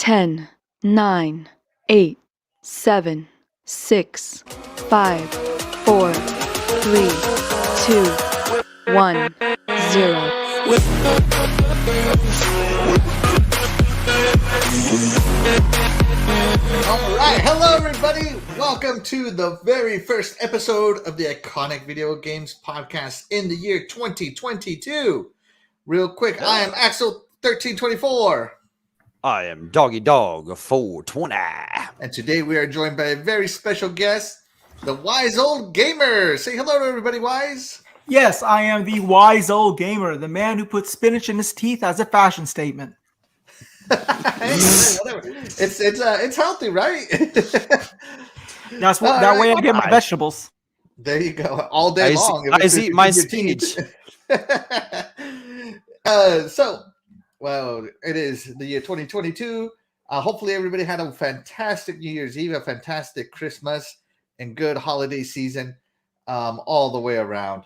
10, 9, 8, 7, 6, 5, 4, 3, 2, 1, 0. Alright, hello everybody! Welcome to the very first episode of the Iconic Video Games Podcast in the year 2022. Real quick, I am Axel1324. I am Doggy Dog 420. And today we are joined by a very special guest, the Wise Old Gamer. Say hello to everybody, Wise. Yes, I am the Wise Old Gamer, the man who puts spinach in his teeth as a fashion statement. Hey, whatever. It's healthy, right? That's what. That way I get my vegetables. There you go, all day long. I eat my spinach. Well, it is the year 2022. Hopefully everybody had a fantastic New Year's Eve, a fantastic Christmas, and good holiday season all the way around.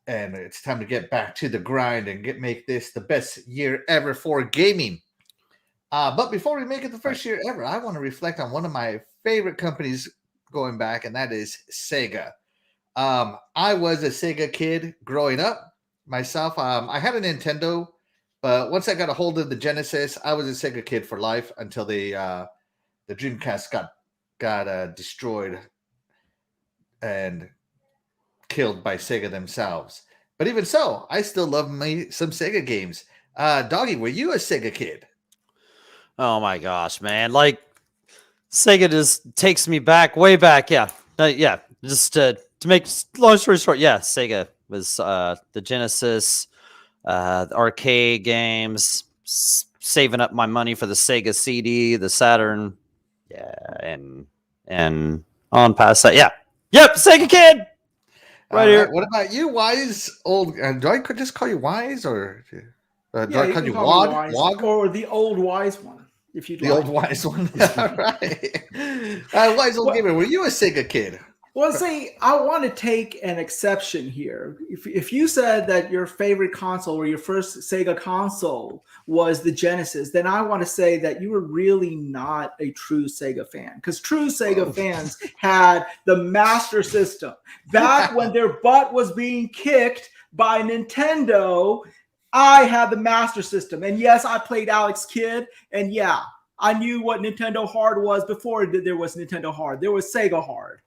And it's time to get back to the grind and make this the best year ever for gaming. But before we make it the first year ever, I want to reflect on one of my favorite companies going back, and that is Sega. I was a Sega kid growing up myself. I had a Nintendo, but once I got a hold of the Genesis, I was a Sega kid for life until the Dreamcast got destroyed and killed by Sega themselves. But even so, I still love me some Sega games. Doggy, were you a Sega kid? Oh my gosh, man. Like, Sega just takes me back, way back. Yeah. Just to make long story short, yeah, Sega was the Genesis, the arcade games, saving up my money for the Sega CD, the Saturn, and on past that. Yeah. Yep, Sega kid! Right here. What about you, Wise Old? Do I just call you Wise, or do I call you Wog? Or the old Wise one, if you'd like. The old Wise one. All right. Wise Old Gamer, were you a Sega kid? Well, see, I want to take an exception here. If you said that your favorite console or your first Sega console was the Genesis, then I want to say that you were really not a true Sega fan. Because true Sega fans had the Master System. Back when their butt was being kicked by Nintendo, I had the Master System. And yes, I played Alex Kidd. And yeah, I knew what Nintendo Hard was before there was Nintendo Hard. There was Sega Hard.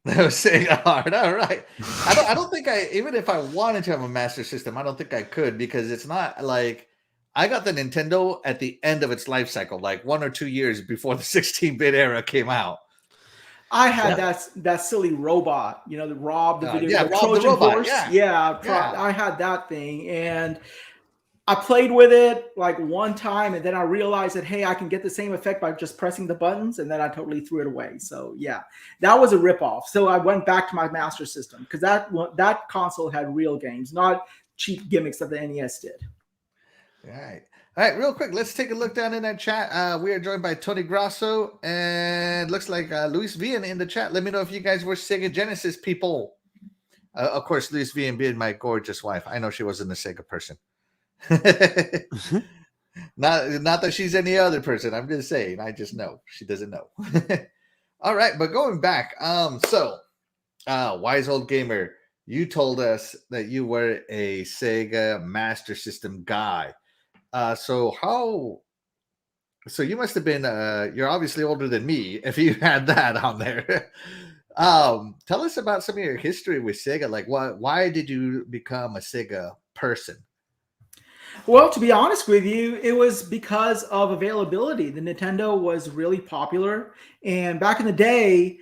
That was Sega Hard. All right. I don't think even if I wanted to have a Master System, I don't think I could, because it's not like I got the Nintendo at the end of its life cycle, like 1 or 2 years before the 16-bit era came out. I had that silly robot, the Rob, the video, Rob Trojan the robot. Horse. I had that thing, and I played with it like one time, and then I realized that, hey, I can get the same effect by just pressing the buttons, and then I totally threw it away. So yeah, that was a ripoff. So I went back to my Master System, because that console had real games, not cheap gimmicks that the NES did. All right, real quick, let's take a look down in that chat. We are joined by Tony Grasso, and looks like Luis Vian in the chat. Let me know if you guys were Sega Genesis people. Of course, Luis Vian being my gorgeous wife. I know she wasn't a Sega person. not that she's any other person. I'm just saying, I just know she doesn't know. All right, but going back, Wise Old Gamer, you told us that you were a Sega Master System guy. So you must have been you're obviously older than me if you had that on there. Tell us about some of your history with Sega. Like, why did you become a Sega person? Well, to be honest with you, it was because of availability. The Nintendo was really popular. And back in the day,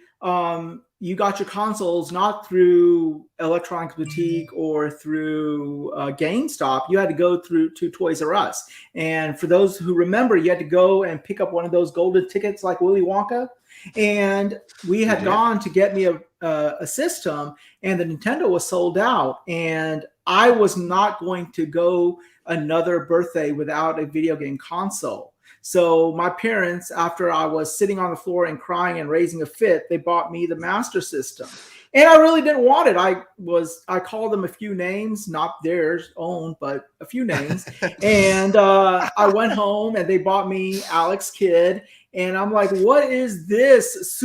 you got your consoles not through Electronics Boutique or through GameStop. You had to go to Toys R Us. And for those who remember, you had to go and pick up one of those golden tickets like Willy Wonka. And we had gone to get me a system, and the Nintendo was sold out. And I was not going to go another birthday without a video game console. So my parents, after I was sitting on the floor and crying and raising a fit, they bought me the Master System. And I really didn't want it. I called them a few names, not theirs own, but a few names. And I went home and they bought me Alex Kidd. And I'm like, what is this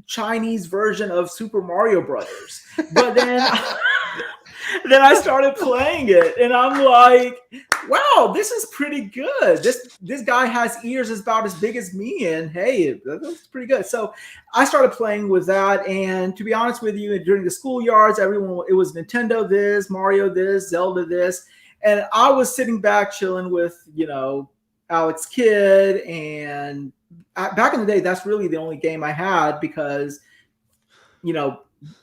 Chinese version of Super Mario Brothers? But then then I started playing it and I'm like, wow, this is pretty good. This guy has ears about as big as me, and hey, that's pretty good. So I started playing with that, and to be honest with you, during the schoolyards, it was Nintendo this, Mario this, Zelda this, and I was sitting back chilling with, Alex Kidd, and back in the day, that's really the only game I had because,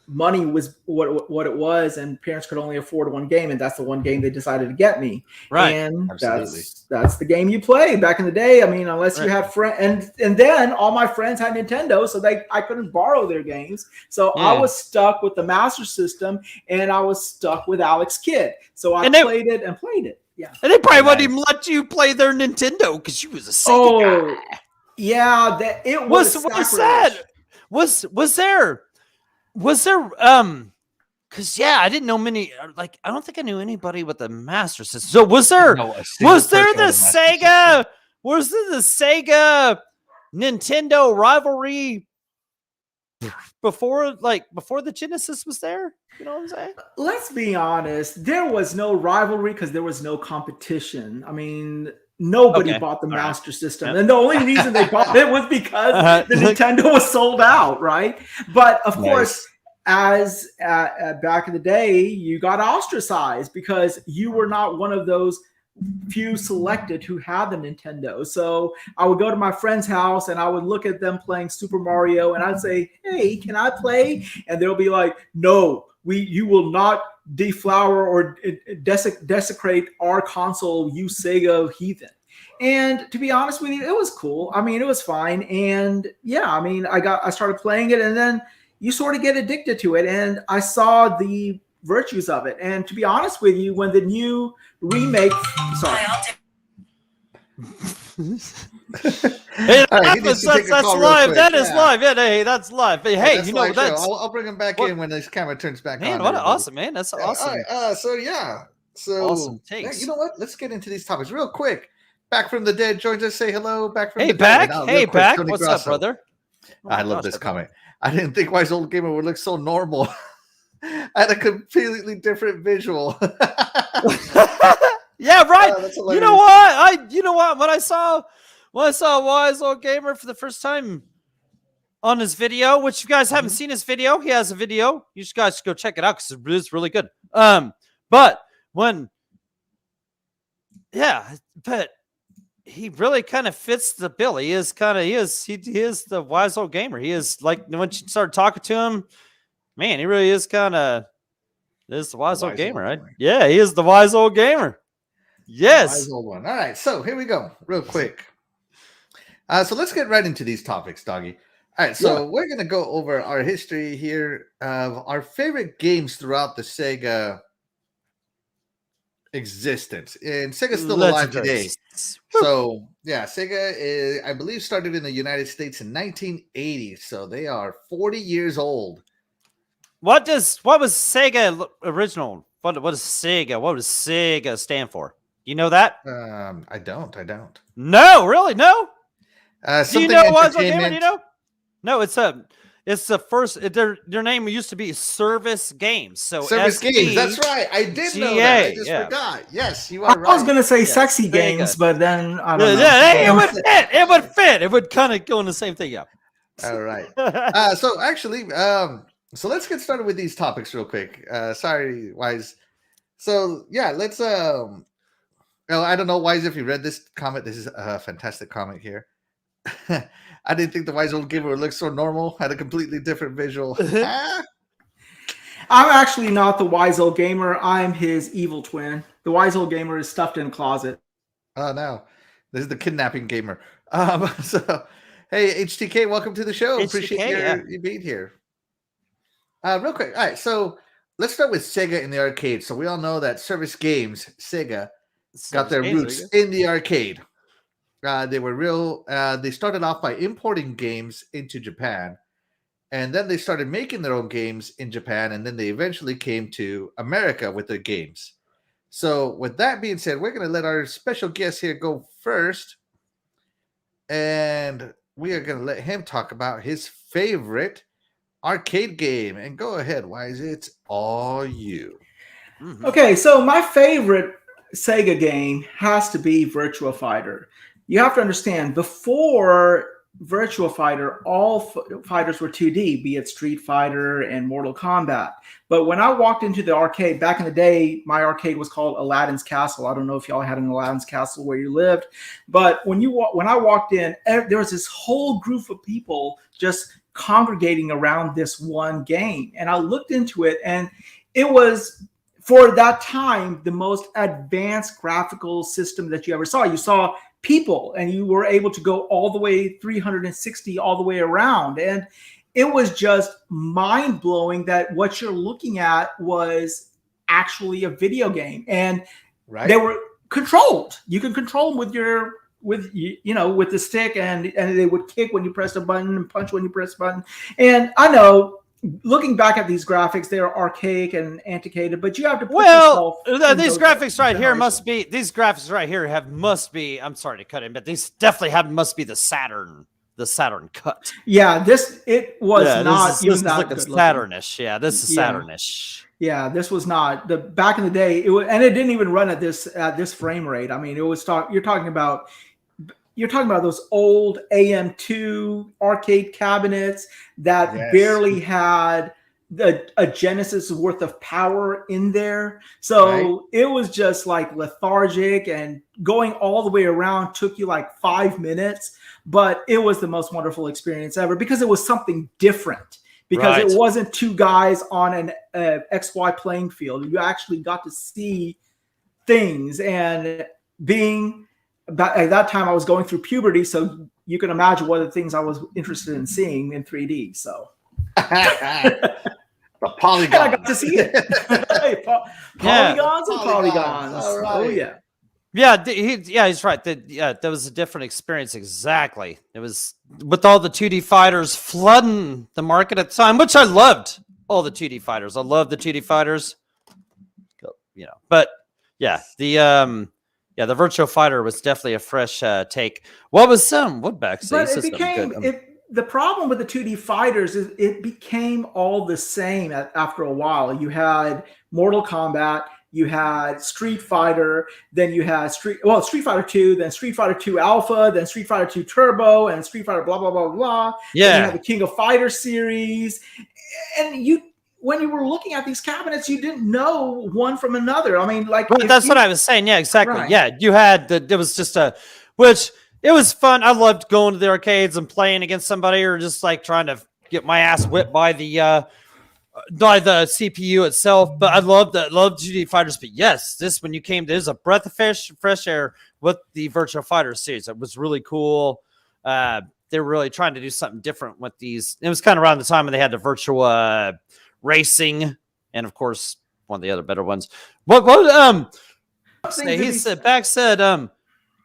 money was what it was, and parents could only afford one game, and that's the one game they decided to get me. Right. And Absolutely. that's the game you play back in the day. I mean, unless you have friends, and then all my friends had Nintendo, so I couldn't borrow their games. So I was stuck with the Master System, and I was stuck with Alex Kidd. So I played it. Yeah. And they probably wouldn't even let you play their Nintendo because you was a Sega guy. Yeah, that it was. What's that? Was there because I didn't know many, I don't think I knew anybody with the Master System. So was there the Sega Nintendo rivalry before the Genesis was there? You know what I'm saying? Let's be honest, there was no rivalry because there was no competition. I mean, nobody bought the Master System. And the only reason they bought it was because the Nintendo was sold out, right? But of course, as back in the day, you got ostracized because you were not one of those few selected who had the Nintendo. So I would go to my friend's house and I would look at them playing Super Mario and I'd say, hey, can I play? And they'll be like, no, you will not deflower or desecrate our console, you Sega heathen. And to be honest with you, it was cool. I mean, it was fine. And I started playing it, and then you sort of get addicted to it. And I saw the virtues of it. And to be honest with you, when the new remake, sorry. Hey, that's live. That is live. Yeah, hey, that's live. Hey, that's I'll bring him back in when this camera turns back on. Man, what awesome, man. That's awesome. All right, so awesome takes. You know what? Let's get into these topics real quick. Back from the dead joins us. Say hello. Back from the dead. Hey, back. Tony What's Grasso. up, brother? I love this comment. I didn't think Wise Old Gamer would look so normal. I had a completely different visual. Yeah, right. You know what? When I saw Wise Old Gamer for the first time on his video, which you guys haven't seen his video, he has a video. You guys should go check it out because it is really good. But he really kind of fits the bill. He is the Wise Old Gamer. He is like when you started talking to him, man, he really is the Wise Old Gamer, right? Yeah, he is the Wise Old Gamer. Yes. Wise old one. All right, so here we go, real quick. So let's get right into these topics, Doggy. All right, so we're gonna go over our history here of our favorite games throughout the Sega existence. And Sega's still alive today. So Sega I believe started in the United States in 1980. So they are 40 years old. What was Sega original? What does Sega stand for? You know that? I don't. No, really, no. Do you know Wise Old Gamer? Do you know? No, it's the first. Their name used to be Service Games. So Service Games. That's right. I did know that. I just forgot. Yes, you are right. I was gonna say Sexy Games, but then I don't know. Yeah, it would fit. It would kind of go in the same thing. Yeah. All right. So actually, so let's get started with these topics real quick. Sorry, Wise. So yeah, let's. I don't know, Wise, if you read this comment. This is a fantastic comment here. I didn't think the Wise Old Gamer would look so normal. Had a completely different visual. I'm actually not the Wise Old Gamer. I'm his evil twin. The Wise Old Gamer is stuffed in a closet. Oh, no. This is the kidnapping gamer. So, hey, HTK, welcome to the show. Appreciate you being here. Real quick. All right, so let's start with Sega in the arcade. So we all know that Service Games, Sega, got their roots in the arcade. They were they started off by importing games into Japan, And then they started making their own games in Japan, and then they eventually came to America with their games. So with that being said, we're going to let our special guest here go first. And we are going to let him talk about his favorite arcade game. And go ahead, Wise. It's all you. Mm-hmm. Okay, so my favorite Sega game has to be Virtua Fighter. You have to understand, before Virtua Fighter, all fighters were 2D, be it Street Fighter and Mortal Kombat. But when I walked into the arcade, back in the day, my arcade was called Aladdin's Castle. I don't know if y'all had an Aladdin's Castle where you lived. But when I walked in, there was this whole group of people just congregating around this one game. And I looked into it, and it was, for that time, the most advanced graphical system that you ever saw. You saw people, and you were able to go all the way 360 all the way around, and it was just mind-blowing that what you're looking at was actually a video game, and they were controlled. You can control them with the stick, and they would kick when you press a button and punch when you press a button. And I know, looking back at these graphics, they are archaic and antiquated, but you have to put yourself these graphics right here must be, I'm sorry to cut in, but these definitely must be the Saturn cut. Yeah, it was not even that good Saturnish. Yeah, this is Saturnish. Yeah, this was not back in the day. It was, and it didn't even run at this frame rate. I mean, it was you're talking about those old AM2 arcade cabinets that barely had a Genesis worth of power in there. So it was just like lethargic, and going all the way around took you like 5 minutes, but it was the most wonderful experience ever because it was something different. Because it wasn't two guys on an XY playing field. You actually got to see things, and at that time I was going through puberty, so you can imagine what the things I was interested in seeing in 3D. So the polygons. And I got to see it. Polygons and polygons. Right. Oh yeah. Yeah, he's right. That was a different experience. Exactly. It was with all the 2D fighters flooding the market at the time, which I loved. All the 2D fighters. I love the 2D fighters. But yeah, the Virtua Fighter was definitely a fresh take. What back? But it became the problem with the 2D fighters is it became all the same after a while. You had Mortal Kombat, you had Street Fighter, then you had Street Fighter 2, then Street Fighter 2 Alpha, then Street Fighter 2 Turbo, and Street Fighter blah blah blah blah. Yeah, then you had the King of Fighters series, and when you were looking at these cabinets, you didn't know one from another. I mean, that's what I was saying. Yeah, exactly. Right. Yeah, you had it was just which it was fun. I loved going to the arcades and playing against somebody, or just like trying to get my ass whipped by the CPU itself. But I loved 2D fighters. But yes, when you came, there's a breath of fresh air with the Virtua Fighter series. It was really cool. They were really trying to do something different with these. It was kind of around the time when they had the Virtua Racing, and of course one of the other better ones. He said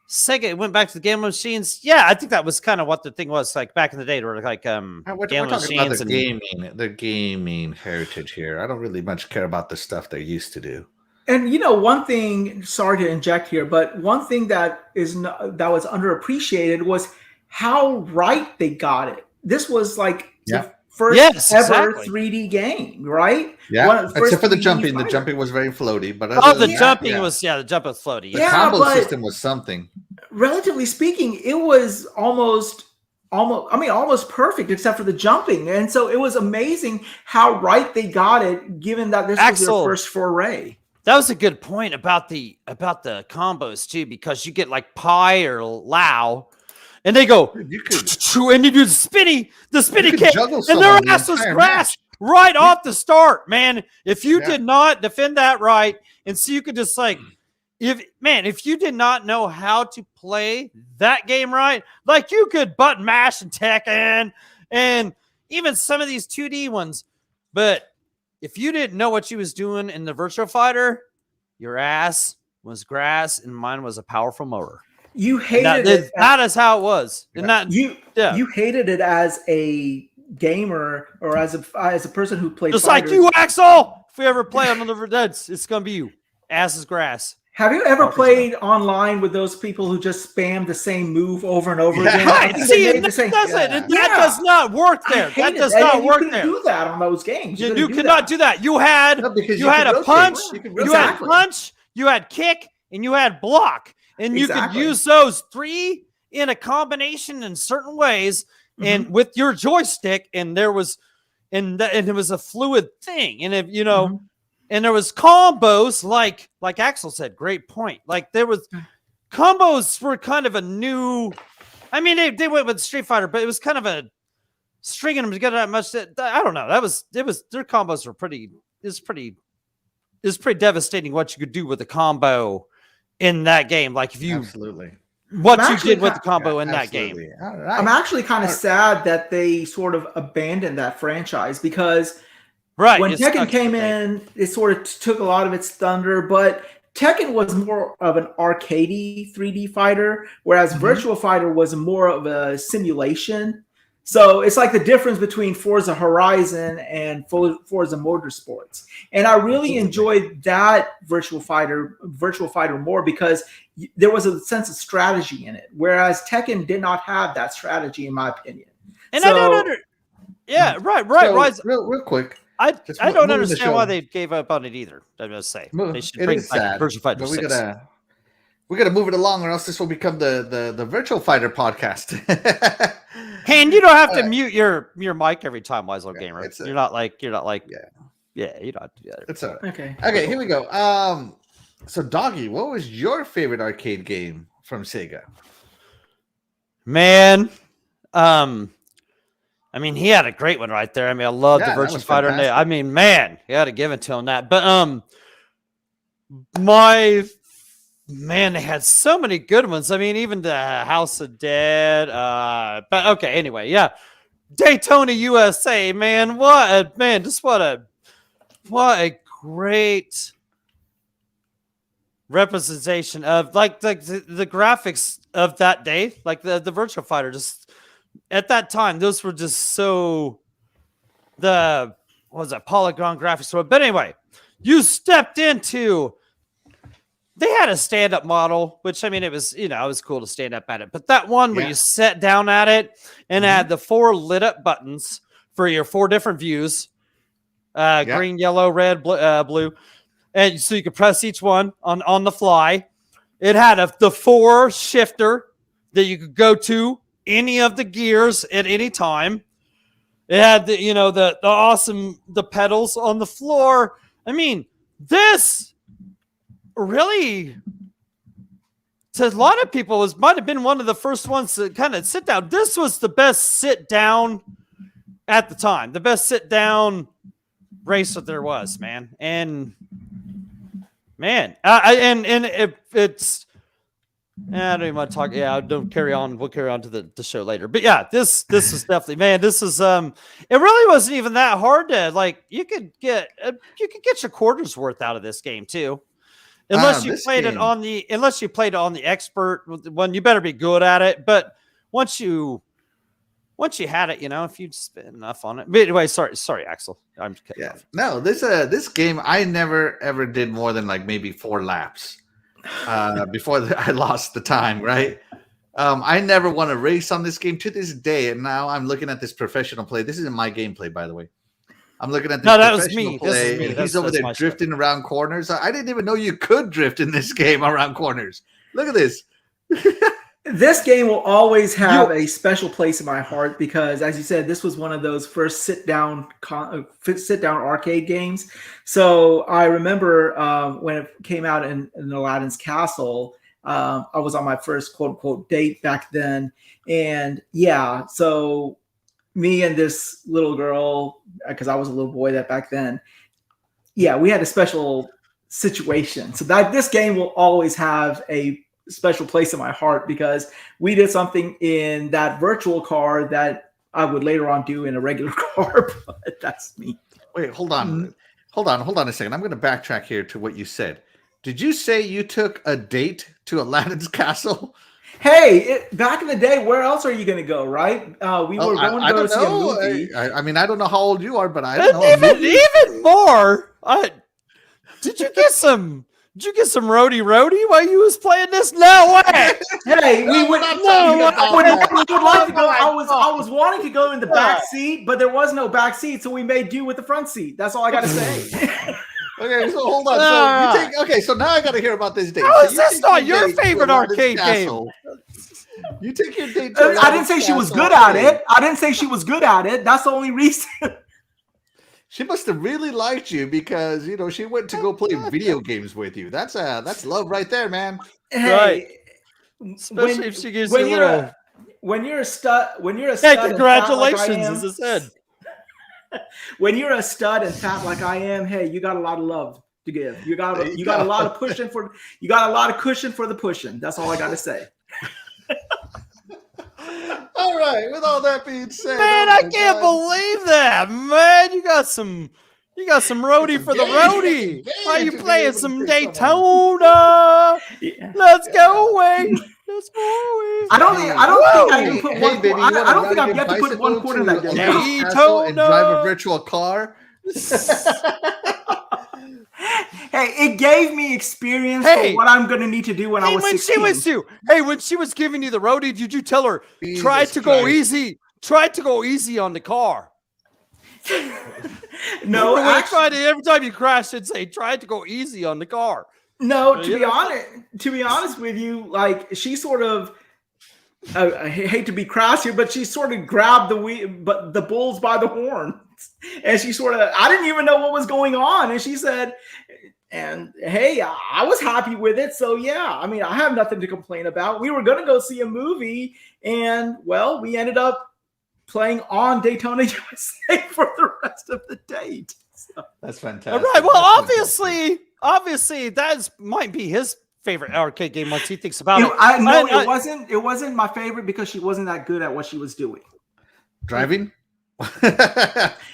Sega went back to the game machines. Yeah, I think that was kind of what the thing was like back in the day. Where like we're talking about the gaming heritage here. I don't really much care about the stuff they used to do. And one thing, sorry to inject here, but one thing that was underappreciated was how right they got it. This was like the first ever 3D game, right? Yeah, except for the jumping. The jumping was very floaty, but the jumping was the jump was floaty. The combo system was something. Relatively speaking, it was almost perfect, except for the jumping. And so it was amazing how right they got it, given that this was their first foray. That was a good point about the combos too, because you get like Pi or Lao. And they go, and you do the spinny kick, and their ass was grass right off the start, man. If you did not defend that right, and so you could just like, if you did not know how to play that game right, like you could button mash and Tekken, and even some of these 2D ones, but if you didn't know what you was doing in the Virtua Fighter, your ass was grass, and mine was a powerful mower. You hated it. That is how it was. You hated it as a gamer or as a person who played Just fighters, like you, Axel. If we ever play on the Deads, it's gonna be you. Ass is grass. have you ever played online with those people who just spam the same move over and over again? I think See, they made that the same. that does not work there. That does not work there. You do that on those games. You cannot do that. You had you had a punch, you had punch, you had kick, and you had block, and you could use those three in a combination in certain ways, and with your joystick, and there was, and it was a fluid thing, and if you know. And there was combos like Axel said, great point. Like there was combos were kind of a new. I mean, they went with Street Fighter, but it was kind of a stringing them together that much. That I don't know. It was their combos were pretty. It's pretty devastating what you could do with a combo in that game. Like if you what you did with the combo in that game. Right. I'm actually kind of sad that they sort of abandoned that franchise because. Right. When Tekken came in, it sort of took a lot of its thunder, but Tekken was more of an arcadey 3D fighter, whereas Virtua Fighter was more of a simulation. So it's like the difference between Forza Horizon and Forza Motorsports. And I really enjoyed that Virtua Fighter more because there was a sense of strategy in it, whereas Tekken did not have that strategy, in my opinion. And I don't right. Real quick. I don't understand why they gave up on it either. I must say they should bring back Virtua Fighter 6. We gotta move it along, or else this will become the Virtual Fighter podcast. Hey, and you don't have to mute your mic every time, Wiselow Gamer. You're not like you don't have to do that. It's all right. Okay, here we go. So Doggy, what was your favorite arcade game from Sega? Man, I mean, he had a great one right there. I mean, I love the Virtua Fighter. I mean, man, you got to give it to him that. But they had so many good ones. I mean, even the House of Dead. But okay, anyway, yeah, Daytona, USA, man. What a great representation of like the graphics of that day, like the Virtua Fighter just. At that time, those were just so polygon graphics. But anyway, you stepped into. They had a stand-up model, which I mean, it was it was cool to stand up at it. But that one where you sat down at it and had the 4 lit up buttons for your 4 different views, green, yellow, red, blue, and so you could press each one on the fly. It had the 4 shifter that you could go to. Any of the gears at any time. It had the awesome pedals on the floor. I mean, this really to a lot of people might have been one of the first ones to kind of sit down. This was the best sit down at the time, the best sit down race that there was, man. And man, it's. I don't even want to talk. Yeah, don't carry on. We'll carry on to the show later. But yeah, this was definitely, man. This is it really wasn't even that hard to like. You could get your quarters worth out of this game too, unless you played it on the expert one. You better be good at it. But once you had it, if you spend enough on it. But anyway, sorry, Axel. I'm kidding. Yeah, no, this game I never ever did more than like maybe 4 laps. Before I lost the time, right? I never won a race on this game to this day, and now I'm looking at this professional play. This isn't my gameplay, by the way. I'm looking at this professional play, and he's over there drifting around corners. I didn't even know you could drift in this game around corners. Look at this. This game will always have a special place in my heart because, as you said, this was one of those first sit-down arcade games. So I remember when it came out in Aladdin's Castle, I was on my first quote-unquote date back then. And yeah, so me and this little girl, because I was a little boy back then, yeah, we had a special situation. So this game will always have a special place in my heart because we did something in that virtual car that I would later on do in a regular car, but that's me. Wait, hold on a second. I'm going to backtrack here to what you said. Did you say you took a date to Aladdin's Castle? Hey, back in the day, where else are you going to go, right? We were going to I go don't see a know. movie. I mean, I don't know how old you are, but I don't know. A And movie? even more. Did you get some roadie while you was playing this? No way. Hey, we No, we're would. not No, talking I about would, that. we would like to go. Oh my I was wanting to go in the back God. seat, but there was no back seat, so we made do with the front seat. That's all I got to say. Okay, so hold on. So Ah. you take. Okay, so now I got to hear about this date. How So is you this take not your date to favorite Aladdin's arcade castle. You take your date to I didn't Aladdin's say she was castle good at arcade. it. I didn't say she was good at it. That's the only reason. She must have really liked you because she went to go play video games with you. That's love right there, man. Right. Hey, Especially if she gives you a little. when you're a stud, Hey, and fat like I congratulations, am, as I said. when you're a stud and fat like I am, hey, you got a lot of love to give. You got a lot of cushion for the pushing. That's all I got to say. All right. With all that being said, Man, oh I my can't God. believe that, man. You got some roadie Some for the games, roadie. some Are games you to be playing able to some take someone. Daytona? Yeah. Let's go away. Let's go away. I don't think I can put one. baby, you wanna I don't think ride I've your yet to put one bicycle quarter in to that game. Aladdin's castle and drive a virtual car. Hey, it gave me experience Hey. for what I'm going to need to do when I was 16. When she was giving you the roadie, did you tell her Jesus try to go Christ. easy? Try to go easy on the car. No, Remember when actually, every time you crash, it'd say try to go easy on the car. no. Yeah. To be honest with you, like she sort of. I hate to be crass here, but she sort of grabbed the bulls by the horns, and she sort of. I didn't even know what was going on, and she said, "And hey, I was happy with it, so yeah. I mean, I have nothing to complain about. We were going to go see a movie, and well, we ended up playing on Daytona USA for the rest of the date." So. That's fantastic. All right. Well, That's fantastic. obviously, that might be his favorite arcade game once he thinks about it. It wasn't my favorite because she wasn't that good at what she was doing. Driving?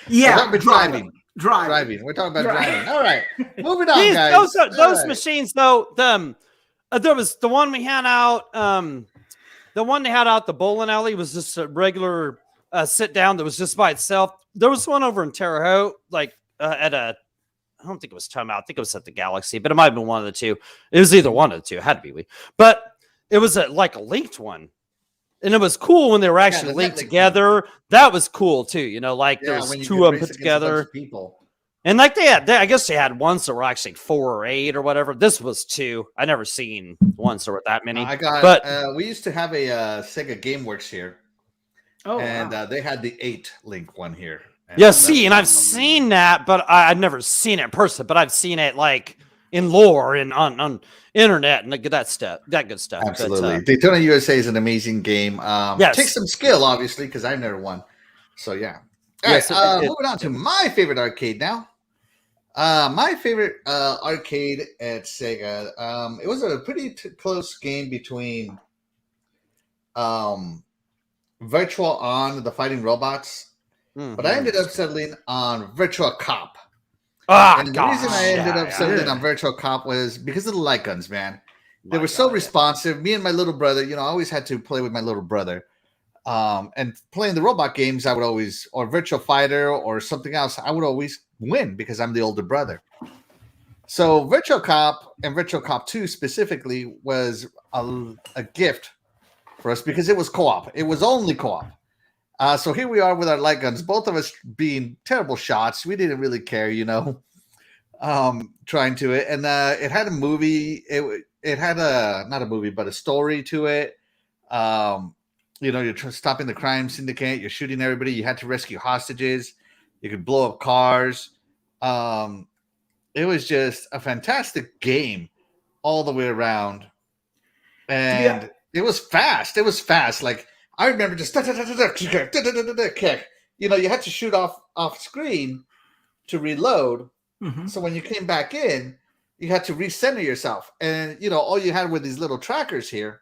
Yeah, driving. Driving. We're talking about driving. All right. Moving on, These- guys. Those machines, though, there was the one we had out. The one they had out the bowling alley was just a regular sit down that was just by itself. There was one over in Terre Haute, like at a. I don't think it was Time Out. I think it was at the Galaxy, but it might have been one of the two. It was either one of the two. It had to be but it was like a linked one, and it was cool when they were actually linked together. That was cool too. Like there was two of them put together. And like I guess they had ones that were actually 4 or 8 or whatever. This was 2. I never seen ones that were that many. We used to have a Sega GameWorks here. Oh, and wow. they had the 8 link one here. And I've seen that, but I've never seen it in person. But I've seen it like in lore and on internet and that stuff, that good stuff. Absolutely, but, Daytona USA is an amazing game. Yes. Takes some skill, obviously, because I've never won. So yeah. All right, moving on to my favorite arcade now. My favorite arcade at Sega. It was a pretty close game between Virtual On, the fighting robots. But I ended up settling on Virtua Cop. And the reason I ended up settling on Virtua Cop was because of the light guns, man. They were so responsive. Me and my little brother, I always had to play with my little brother. And playing the robot games, I would always, or Virtua Fighter or something else, I would always win because I'm the older brother. So Virtua Cop and Virtua Cop 2 specifically was a gift for us because it was co-op. It was only co-op. So here we are with our light guns, both of us being terrible shots. We didn't really care, trying to it. And it had a movie. It had not a movie, but a story to it. You're stopping the crime syndicate. You're shooting everybody. You had to rescue hostages. You could blow up cars. It was just a fantastic game all the way around. And it was fast. Like, I remember just kick. You had to shoot off screen to reload. Mm-hmm. So when you came back in, you had to recenter yourself. And, all you had were these little trackers here.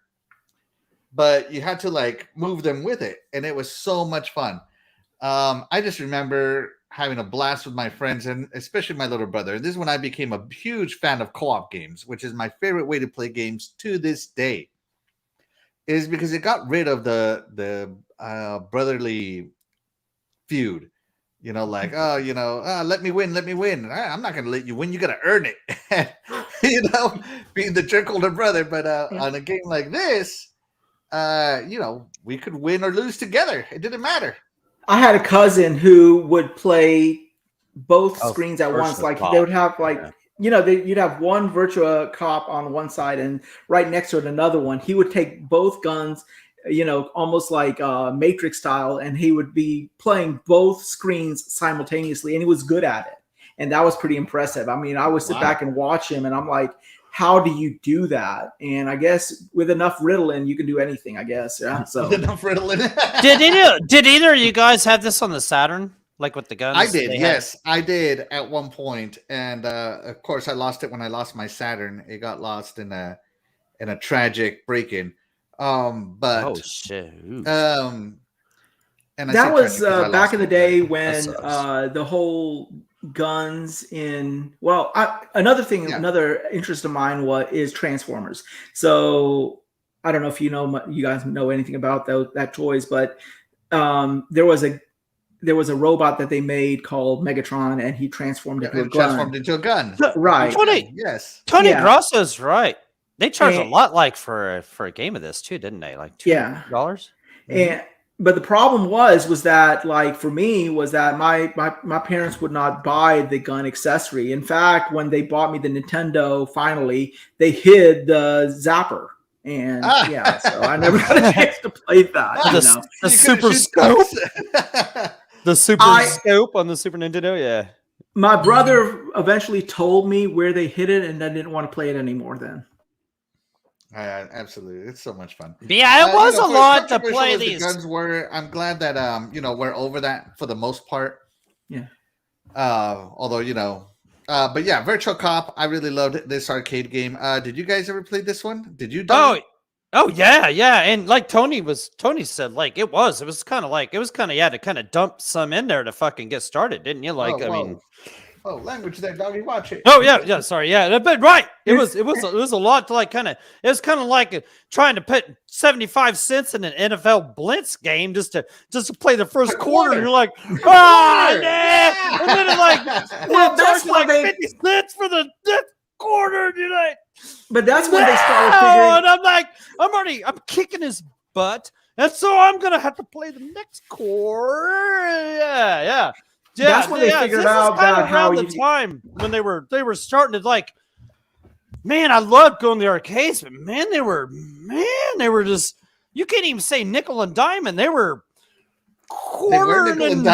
But you had to, move them with it. And it was so much fun. I just remember having a blast with my friends, and especially my little brother. This is when I became a huge fan of co-op games, which is my favorite way to play games to this day. is because it got rid of the brotherly feud. You know, like, oh, you know, let me win. I'm not gonna let you win. You gotta earn it. You know, being the jerk older brother. But on a game like this, you know, we could win or lose together. It didn't matter. I had a cousin who would play both screens at once. Like they would have like, you know, you'd have one Virtua Cop on one side and right next to it another one. He would take both guns, you know, almost like Matrix style, and he would be playing both screens simultaneously, and he was good at it. And that was pretty impressive. I mean, I would sit back and watch him, and I'm like, how do you do that? And I guess with enough Ritalin, you can do anything, I guess. Yeah. So With enough Ritalin. Did either of you guys have this on the Saturn? Like with the guns? I did, yes. I did at one point. And of course I lost it when I lost my Saturn. It got lost in a tragic break-in. But oh shit. and that was back in the day when the whole guns in another interest of mine is Transformers. So I don't know if you guys know anything about that toys, but there was a robot that they made called Megatron, and he transformed into a gun. Right. Tony Grosso's right. They charged a lot, like for a game of this too, didn't they? Like $200. And but the problem was that, like, for me, was that my parents would not buy the gun accessory. In fact, when they bought me the Nintendo, finally they hid the zapper, and so I never got a chance to play that. The Super Scope. The Super Scope on the Super Nintendo, yeah. My brother eventually told me where they hid it, and I didn't want to play it anymore then. Absolutely, it's so much fun. Yeah, it was a lot to play these. The guns were. I'm glad that we're over that for the most part. Yeah. Although but yeah, Virtual Cop. I really loved this arcade game. Did you guys ever play this one? Did you? Oh yeah, and like Tony said, like it was kind of to kind of dump some in there to fucking get started, didn't you? Like language there, doggy. Watch it. Oh yeah. Sorry, yeah, but right. It was a lot to like kind of. It was kind of like trying to put 75 cents in an NFL Blitz game just to play the first quarter. And you're like, yeah. And then that's like 50 cents for the quarter. You're like, but that's when they started figuring. And I'm like, I'm kicking his butt, and so I'm gonna have to play the next quarter. Yeah. That's when they figured out about how the time when they were starting to like, man, I loved going to the arcades, but they were just, you can't even say nickel and dime, they were quarter and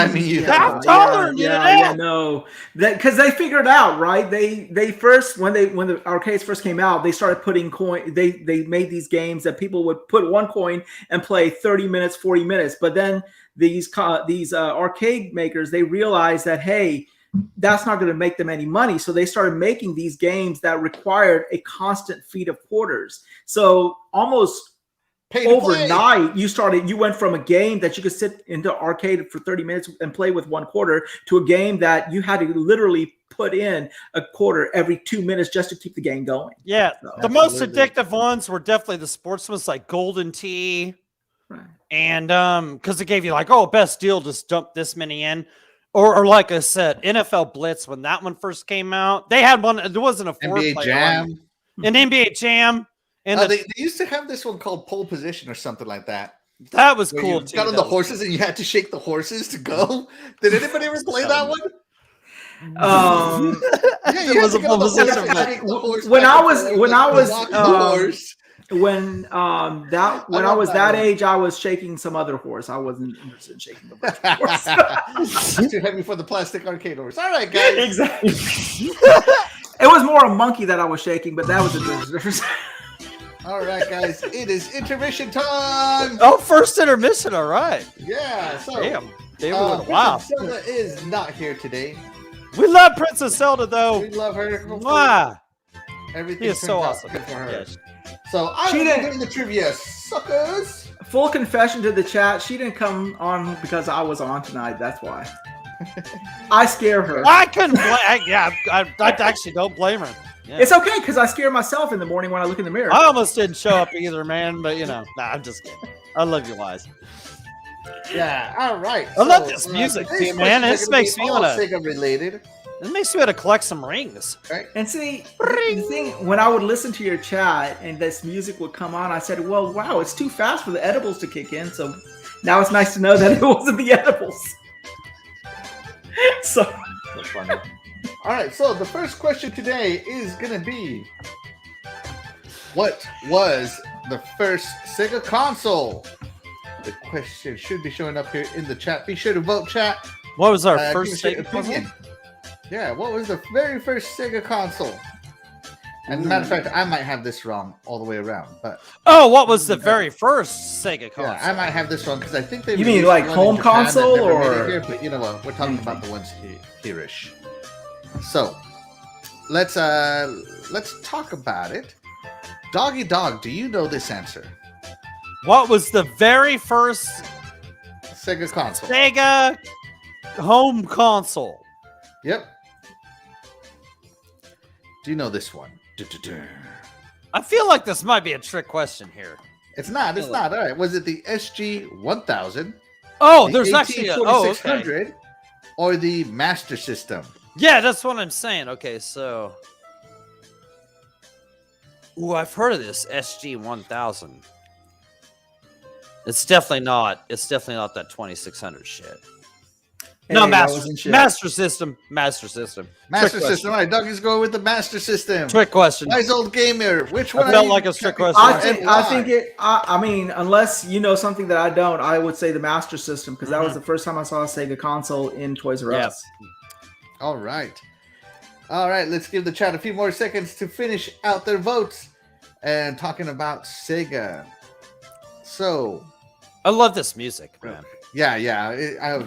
half dollar. No, because they figured it out, right? They first when the arcades first came out, they started putting coin. They made these games that people would put one coin and play 30 minutes, 40 minutes, but then these arcade makers, they realized that, hey, that's not going to make them any money. So they started making these games that required a constant feed of quarters. So almost overnight, you went from a game that you could sit into arcade for 30 minutes and play with one quarter to a game that you had to literally put in a quarter every 2 minutes just to keep the game going. Yeah. So, the most addictive ones were definitely the sports ones like Golden Tee. Right. And because it gave you like, best deal, just dump this many in. Or like I said, NFL Blitz, when that one first came out, they had one. There wasn't a NBA Jam. An NBA Jam. And they used to have this one called Pole Position or something like that. That was cool. You got on the horses and you had to shake the horses to go. Did anybody ever play that one? It was a pole position. When I was that age, I was shaking some other horse. I wasn't interested in shaking the horse. Too heavy for the plastic arcade horse. All right, guys. Exactly. It was more a monkey that I was shaking, but that was a difference. All right, guys. It is intermission time. Oh, first intermission. All right. Yeah. So, damn. Wow. Princess Zelda is not here today. We love Princess Zelda, though. We love her. Wow. Everything is so awesome. For her. Yes. So I'm doing the trivia, suckers. Full confession to the chat: she didn't come on because I was on tonight. That's why. I scare her. I couldn't blame. I actually don't blame her. Yeah. It's okay because I scare myself in the morning when I look in the mirror. I almost didn't show up either, man. But nah, I'm just kidding. I love you, Wise. Yeah. All right. I love this music, today's too, man. questions This are gonna makes be me all wanna- Sega related. It makes me want to collect some rings. Right. And see, the thing, when I would listen to your chat and this music would come on, I said, well, wow, it's too fast for the edibles to kick in. So now it's nice to know that it wasn't the edibles. So That's funny. All right. So the first question today is gonna be, what was the first Sega console? The question should be showing up here in the chat. Be sure to vote, chat. What was our Give first us your Sega console? opinion. Yeah, what was the very first Sega console? And matter of fact, I might have this wrong all the way around, but Oh, what was the very first Sega console? yeah, I might have this wrong because I think they. You mean released like one in home Japan that console never made it or- here, but you know what? We're talking about the ones here-ish. So let's talk about it. Doggy Dog, do you know this answer? What was the very first Sega console. Sega home console? Yep. Do you know this one? Du-du-du. I feel like this might be a trick question here. It's not. It's not. All right. Was it the SG 1000? Oh, the there's actually a, oh, okay. 2600, or the Master System? Yeah, that's what I'm saying. Okay, so ooh, I've heard of this SG 1000. It's definitely not. It's definitely not that 2600 shit. No, Hey, that wasn't shit. Master System. Master System. Master Trick System. All right, Dougie's going with the Master System. Trick question. Nice old gamer. Which one? I are felt you like a trick checking question. for and I why? think it. I mean, unless you know something that I don't, I would say the Master System because that was the first time I saw a Sega console in Toys R Yeah. Us. All right. All right. Let's give the chat a few more seconds to finish out their votes and talking about Sega. So, I love this music, man. yeah.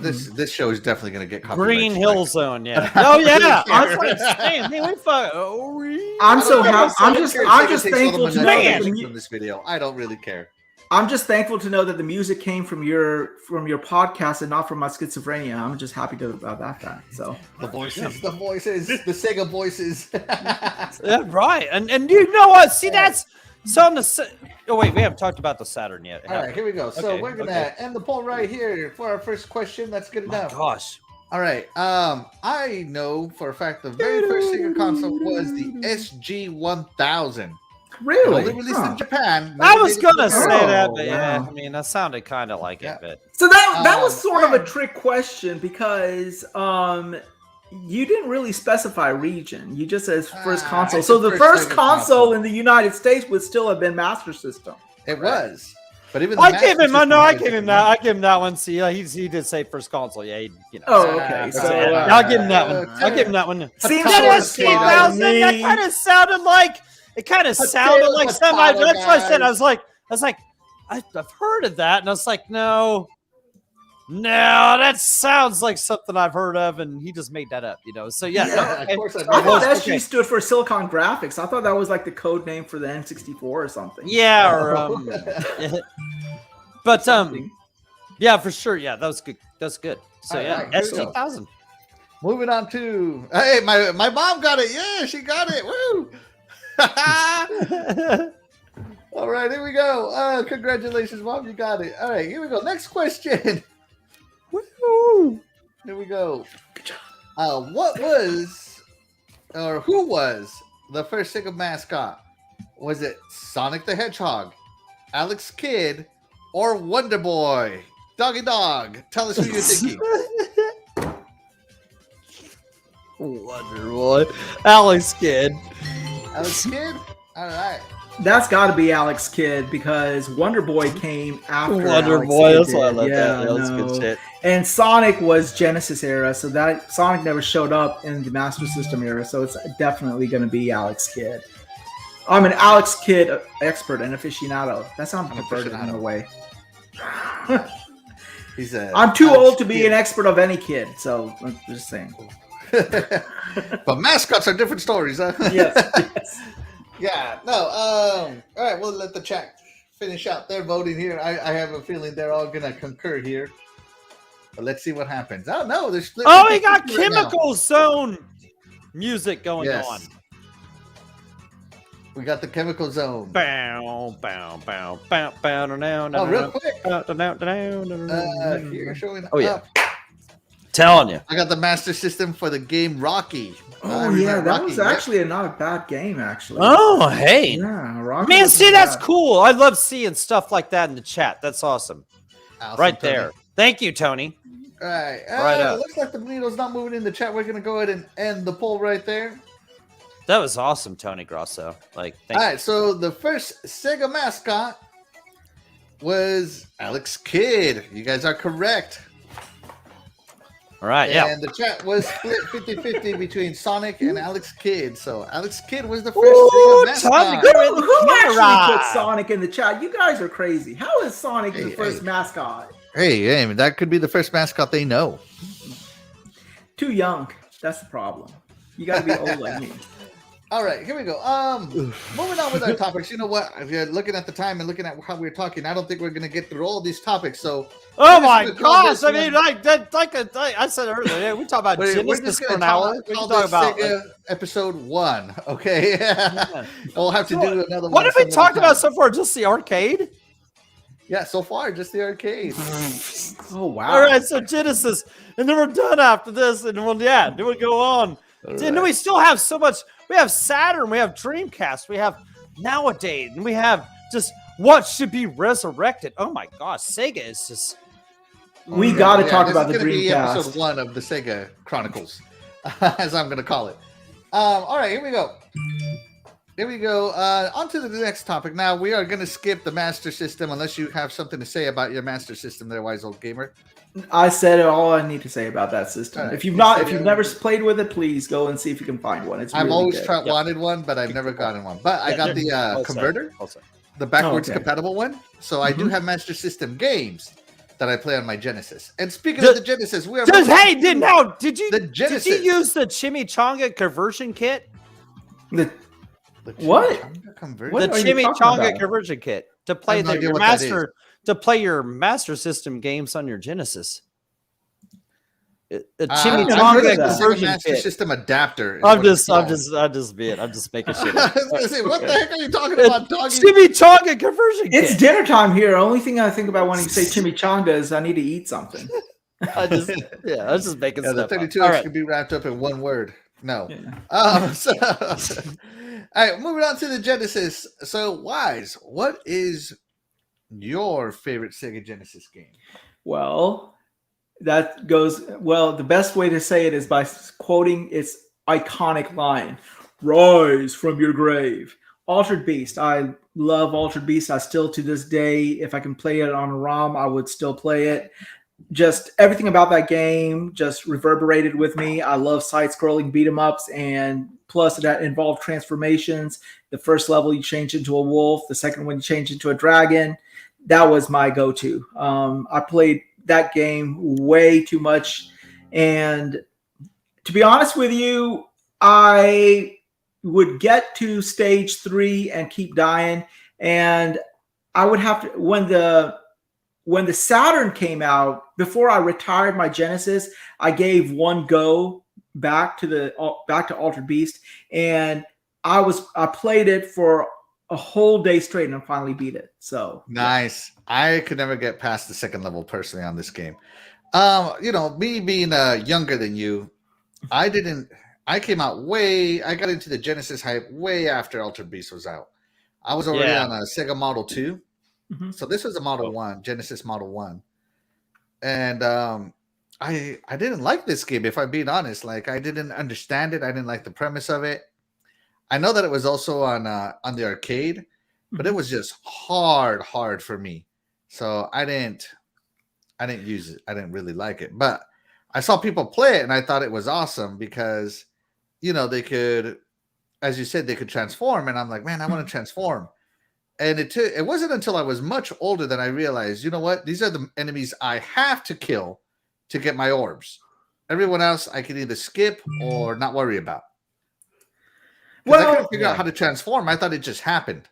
This show is definitely going to get copyright Green strike. Hill Zone, yeah. I Oh don't really yeah, care. that's what I'm saying. Man, we fuck. Oh, I'm I so don't care happy. if I'm Sega just. cares. I'm Sega just takes all thankful the to know money that the from this video. I don't really care. I'm just thankful to know that the music came from your podcast and not from my schizophrenia. I'm just happy about that fact. So The voices, the Sega voices. Yeah, right. And you know what? See, that's so on the. Oh wait, we haven't talked about the Saturn yet. All right, here we go. So Okay, we're gonna okay. end the poll right here for our first question. Let's get it My down. gosh. All right. I know for a fact the very first Sega console was the SG 1000. really, Only released Huh. in Japan. I never was made it to gonna Japan. say that, Oh, but yeah, wow. I mean, that sounded kind of like Yeah. it, but So that was sort of yeah. a trick question because you didn't really specify region. You just said first I console. said So the first first Sega console console. in the United States would still have been Master System. It was. But even the I Master gave him. System No, I had a gave him different that. name. I gave him that one. See, he did say first console. Yeah, you know. Oh, okay. So, So Yeah, I'll give him that one. uh, I'll give him that one. seems That That is is sort of 2000. to That me. kind of sounded like. It kind of sounded like potato, something. That's what I said. guys. I was like, I've heard of that, and I was like, no, that sounds like something I've heard of, and he just made that up, you know. So yeah, Yeah, okay. of course I I thought did. SG stood for Silicon Graphics. I thought that was like the code name for the N64 or something. Yeah, or but Something. yeah, for sure. Yeah, that was good. That's good. So All yeah, right, here we go. SG-1000. Moving on to hey, my mom got it. Yeah, she got it. Woo! All right, here we go. Congratulations, mom, you got it. All right, here we go. Next question. Woo! Here we go. What was or who was the first Sega mascot? Was it Sonic the Hedgehog, Alex Kidd, or Wonder Boy? Doggy Dog, tell us who you're thinking. Wonder Boy, Alex Kidd. Alex Kidd? All right. That's got to be Alex Kidd because Wonder Boy came after Wonder Alex Boy. Kidd That's why I did. love Yeah, that. Yeah, that's no. good shit. And Sonic was Genesis era, so that Sonic never showed up in the Master System era, so it's definitely going to be Alex Kidd. I'm an Alex Kidd expert and aficionado. That sounds An perverted in a aficionado. way. He's a I'm too Alex old to be Kidd. an expert of any kid, so I'm just saying. But mascots are different stories, huh? Yes. yes. Yeah, no. All right, we'll let the chat finish out their voting here. I have a feeling they're all gonna concur here. But let's see what happens. Oh no, they're split. Oh, he got 50-50 right now. Chemical Zone music going Yes. on. We got the chemical zone. Bow, bow, bow, bow, bow, down, Oh, real quick. down. Here, showing Oh, yeah. up. Telling you. I got the Master System for the game Rocky. Oh yeah, that was actually not a bad game, actually. Oh, hey. Yeah, Rocky Man, was see, not that's bad. cool. I love seeing stuff like that in the chat. That's awesome. Awesome, Right Tony. there. Thank you, Tony. All right. Right up. Looks like the needle's not moving in the chat. We're going to go ahead and end the poll right there. That was awesome, Tony Grosso. Like, thank All you. right. So the first Sega mascot was Alex Kidd. You guys are correct. All right, yeah. And the chat was split 50-50 between Sonic and Alex Kidd. So Alex Kidd was the first Ooh, Sega Tony, mascot. go in the Who actually camera. put Sonic in the chat? You guys are crazy. How is Sonic the Hey, first hey. mascot? Hey, that could be the first mascot they know. Too young. That's the problem. You got to be old like me. All right, here we go. Moving on with our topics. You know what? If you're looking at the time and looking at how we're talking, I don't think we're going to get through all these topics. So, Oh we're just my gonna call gosh! this I mean, one- like I said earlier, yeah, we talk about we're Genesis just for going an to hour. We call can talk this about. Sega episode 1. Okay, Yeah. we'll have to So, do another one. What have we some other talked about time. so far? Just the arcade? Yeah, so far just the arcade. Oh wow. All right, so Genesis, and then we're done after this, and then we'll go on. And then we still have so much. We have Saturn, we have Dreamcast, we have nowadays, and we have just what should be resurrected. Oh my gosh, Sega is just. We got to talk this about is the gonna be Dreamcast. episode 1 of the Sega Chronicles, as I'm going to call it. All right, here we go. Here we go. On to the next topic. Now, we are going to skip the Master System unless you have something to say about your Master System there, Wise Old Gamer. I said all I need to say about that system. All right. If you've You said never it. played with it, please go and see if you can find one. It's I've really always good. wanted one, but I've never gotten one. But I got the converter, the backwards Okay. compatible one. So I do Mhm. have Master System games that I play on my Genesis. And speaking The- of the Genesis, we are Did you The did Genesis. you use the chimichanga conversion kit? The- The What? Chimichanga converter? What The are you talking chimichanga about? conversion kit to play no idea your what that is. your Master System games on your Genesis. A never heard chimichanga of that. Sega conversion Master kit. System adapter. is I'm what it's just making shit. I up. was gonna say, what the heck are you talking about, doggy? Chimichanga conversion It's kit. dinner time here. Only thing I think about when you say chimichanga is I need to eat something. I was just making Yeah, the stuff up. 32X All right. could be wrapped up in one word. No. Yeah. So, all right, moving on to the Genesis. So, Wise, what is your favorite Sega Genesis game? Well, that goes well. The best way to say it is by quoting its iconic line: "Rise from your grave." Altered Beast. I love Altered Beast. I still, to this day, if I can play it on a ROM, I would still play it. Just everything about that game just reverberated with me. I love side-scrolling beat 'em ups, and plus that involved transformations. The first level you change into a wolf. The second one you change into a dragon. That was my go-to. I played that game way too much, and to be honest with you, I would get to stage 3 and keep dying, and I would have to when the Saturn came out, before I retired my Genesis, I gave one go back to Altered Beast, and I played it for a whole day straight, and I finally beat it. So Nice. I could never get past the second level personally on this game. Me being younger than you, I got into the Genesis hype way after Altered Beast was out. I was already on a Sega Model 2. Mhm. So this was a Model 1, Genesis Model 1. And I didn't like this game, if I'm being honest. Like, I didn't understand it. I didn't like the premise of it. I know that it was also on the arcade, but it was just hard for me. So I didn't use it. I didn't really like it. But I saw people play it, and I thought it was awesome because, they could, as you said, they could transform. And I'm like, man, I want to transform. And it wasn't until I was much older that I realized, you know what? These are the enemies I have to kill to get my orbs. Everyone else I can either skip or not worry about. I couldn't figure out how to transform. I thought it just happened.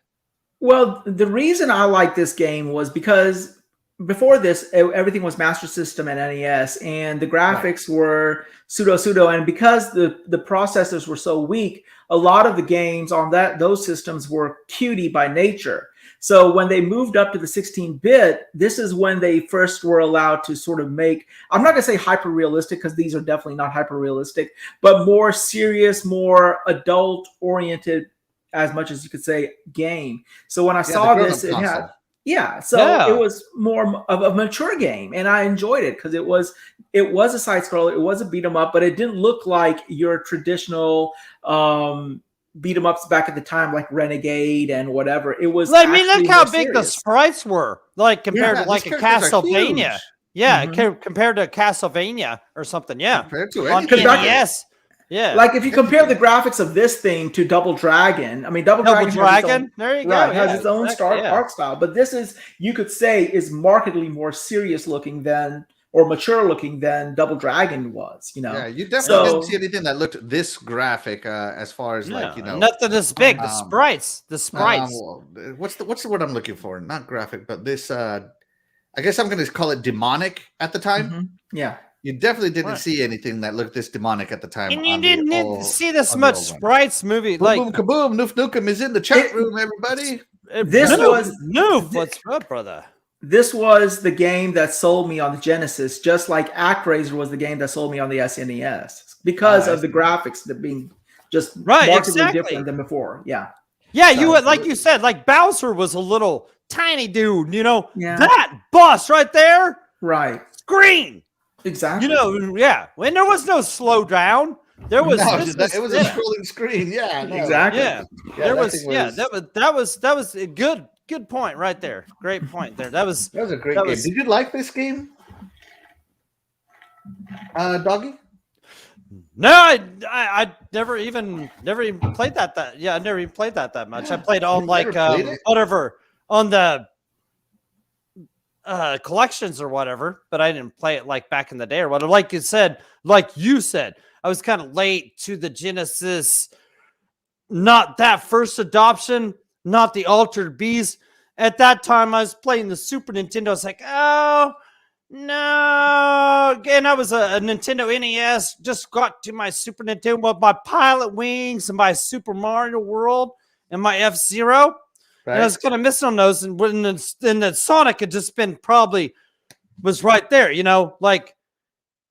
Well, the reason I like this game was because before this, everything was Master System and NES, and the graphics were pseudo. And because the processors were so weak, a lot of the games on those systems were cutie by nature. So when they moved up to the 16-bit, this is when they first were allowed to sort of make, I'm not going to say hyper-realistic, because these are definitely not hyper-realistic, but more serious, more adult-oriented, as much as you could say, game. So when I saw this, it had... Yeah, so it was more of a mature game, and I enjoyed it because it was a side scroller, it was a beat 'em up, but it didn't look like your traditional beat 'em ups back at the time, like Renegade and whatever. It was. I mean, look how big the sprites were, like compared to like a Castlevania. Yeah, compared to a Castlevania or something. Yeah, compared to on NES. Yeah, like if you compare the graphics of this thing to Double Dragon, I mean, Double Dragon there you go, has its own art style, but this is, you could say, is markedly more serious looking than, or mature looking than Double Dragon was. You know, yeah, you definitely didn't see anything that looked this graphic as far as like, you know, nothing this big. The sprites. What's the word I'm looking for? Not graphic, but this. I guess I'm going to call it demonic at the time. Yeah. You definitely didn't see anything that looked this demonic at the time. And you didn't see this much sprites movie. Boom, like boom, kaboom, Noof Nukem is in the chat room, everybody. This was Noof. What's up, brother? This was the game that sold me on the Genesis, just like ActRaiser was the game that sold me on the SNES, because of the graphics that being just markedly different than before. Yeah. Yeah, like you said, like Bowser was a little tiny dude, you know. Yeah. That boss right there. Right. Screen. Exactly. You know, yeah. When there was no slow down, there was it was a scrolling screen. Yeah, exactly. Yeah, there was. Yeah, that was a good point right there. Great point there. That was a great game. Did you like this game, Doggy? No, I never even played that. Yeah, I never even played that much. I played on like whatever on the collections or whatever, but I didn't play it like back in the day or whatever. Like you said, I was kind of late to the Genesis. Not that first adoption, not the Altered Beast. At that time, I was playing the Super Nintendo. I was like, oh no! Again, I was a Nintendo NES. Just got to my Super Nintendo with my Pilot Wings and my Super Mario World and my F-Zero. Right. And I was kind of missing on those, and when the Sonic had just been was right there, you know, like,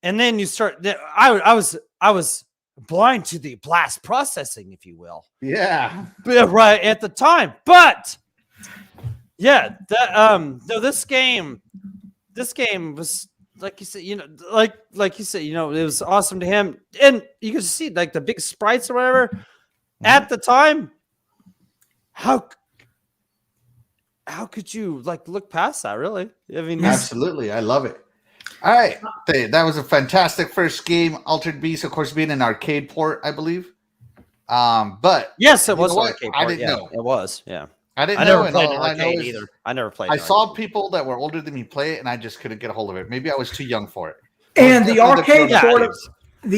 and then you start. I was blind to the blast processing, if you will. Yeah, right at the time, but yeah, that no, this game was like you said, you know, like you said, you know, it was awesome to him, and you could see like the big sprites or whatever at the time. How could you like look past that? Really? I mean, absolutely. I love it. All right, that was a fantastic first game. Altered Beast, of course, being an arcade port, I believe. But yes, it was an arcade port. I didn't know it was. Yeah, I didn't know. I never played an arcade either. I never played. I saw people that were older than me play it, and I just couldn't get a hold of it. Maybe I was too young for it. And the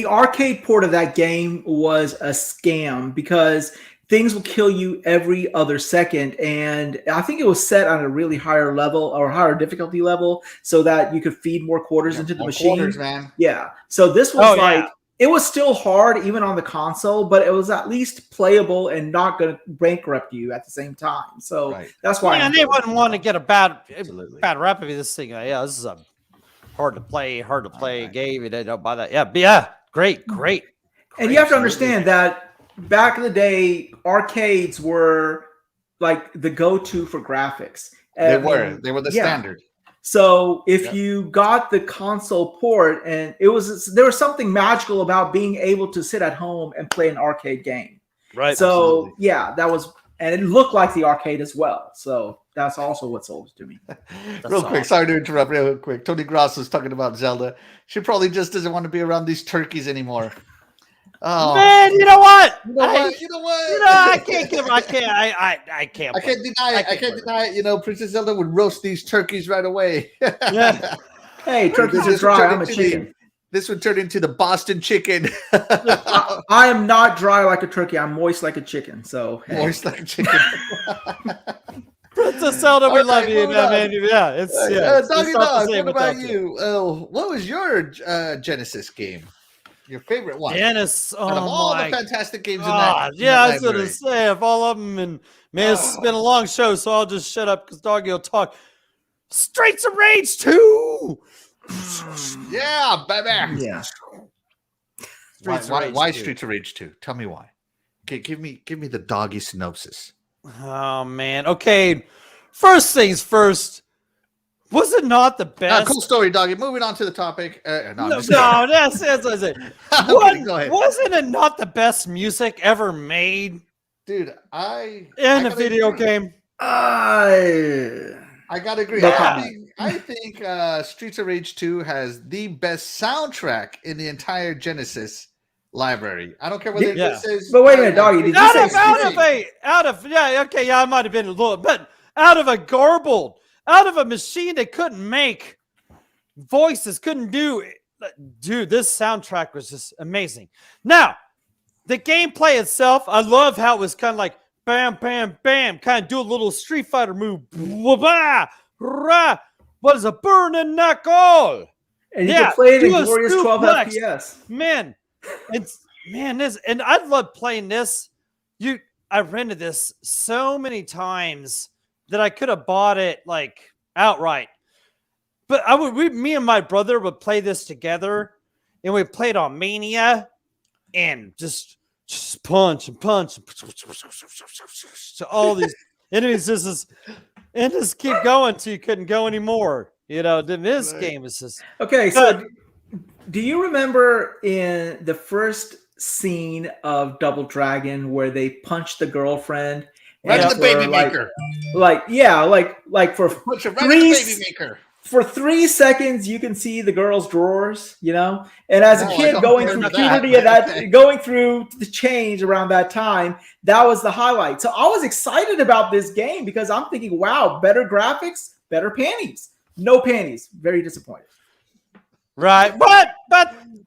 arcade port of that game was a scam because things will kill you every other second. And I think it was set on a really higher level or higher difficulty level so that you could feed more quarters into the machine. Quarters, man. Yeah. So this was it was still hard even on the console, but it was at least playable and not going to bankrupt you at the same time. So that's why. Yeah, they wouldn't want to get a bad rap of this thing. Yeah, this is a hard to play game. They don't buy that. Yeah, but yeah, great. And you have to understand that back in the day, arcades were like the go-to for graphics. They were the standard. So if you got the console port, and there was something magical about being able to sit at home and play an arcade game. Right. So that was, and it looked like the arcade as well. So that's also what sold it to me. Quick, sorry to interrupt real quick. Tony Gross was talking about Zelda. She probably just doesn't want to be around these turkeys anymore. Oh man, you know what? I can't give. I can't deny it. I can't deny it. You know, Princess Zelda would roast these turkeys right away. Yeah. Hey, turkeys are dry. I'm a chicken. This would turn into the Boston chicken. I am not dry like a turkey. I'm moist like a chicken. So moist like a chicken. Princess Zelda, we All love right, you. moving I on. mean, yeah, it's Doggy not the Dog, same what about without you? What was your Genesis game? Your favorite one? Dennis, Out of oh all the my fantastic games God. in that Yeah, I was gonna library. say of all of them, and man, it's been a long show, so I'll just shut up because Doggy will talk. Streets of Rage 2. Yeah, baby. Yeah. Streets of Rage Why 2. Streets of Rage 2? Tell me why. Okay, give me the doggy synopsis. Oh man. Okay. First things first. Was it not the best? Cool story, doggy. Moving on to the topic. No, I'm No, just kidding. that's what I said. I'm What, kidding, go ahead. wasn't it not the best music ever made Dude, in I a gotta video agree. game? I gotta agree. Yeah. I think Streets of Rage 2 has the best soundtrack in the entire Genesis library. I don't care whether Yeah. this is. But wait a minute, doggy. Did you Out say of I might have been a little, but out of a machine that couldn't make voices, couldn't do it. Dude, this soundtrack was just amazing. Now, the gameplay itself, I love how it was kind of like bam, bam, bam, kind of do a little Street Fighter move. What is a burning knuckle? And you can play it in do a glorious 12 suplex. FPS. This, and I love playing this. I rented this so many times that I could have bought it like outright. But me and my brother would play this together, and we played on Mania, and just punch and punch to all these enemies. And just keep going till you couldn't go anymore. You know, this game is just Okay, so do you remember in the first scene of Double Dragon where they punched the girlfriend? Right in the baby like, maker. Like for Punch it right in the baby maker. For 3 seconds, you can see the girl's drawers, you know. And as a kid going through puberty, going through the change around that time, that was the highlight. So I was excited about this game because I'm thinking, wow, better graphics, better panties. No panties. Very disappointed. right. But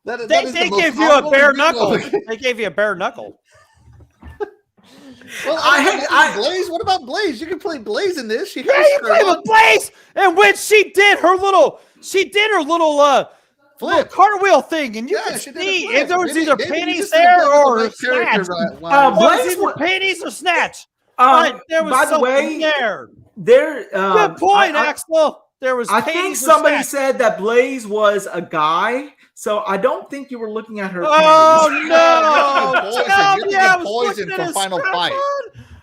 the they most gave you a bare horrible knuckle. They gave you a bare knuckle. Well, Blaze. What about Blaze? You can play Blaze in this. You play with Blaze, and when she did her little flip cartwheel thing, and you could she did a see flip. if there was Maybe- either maybe you panties just didn't there play with or the right character, snatch. right? Blaze Either panties or snatch. There was by the something way, there. Good Good point, Axel. There was. I think panties or somebody snatch. said that Blaze was a guy, so I don't think you were looking at her. Oh panties. no! You're thinking Poison from Final Fight.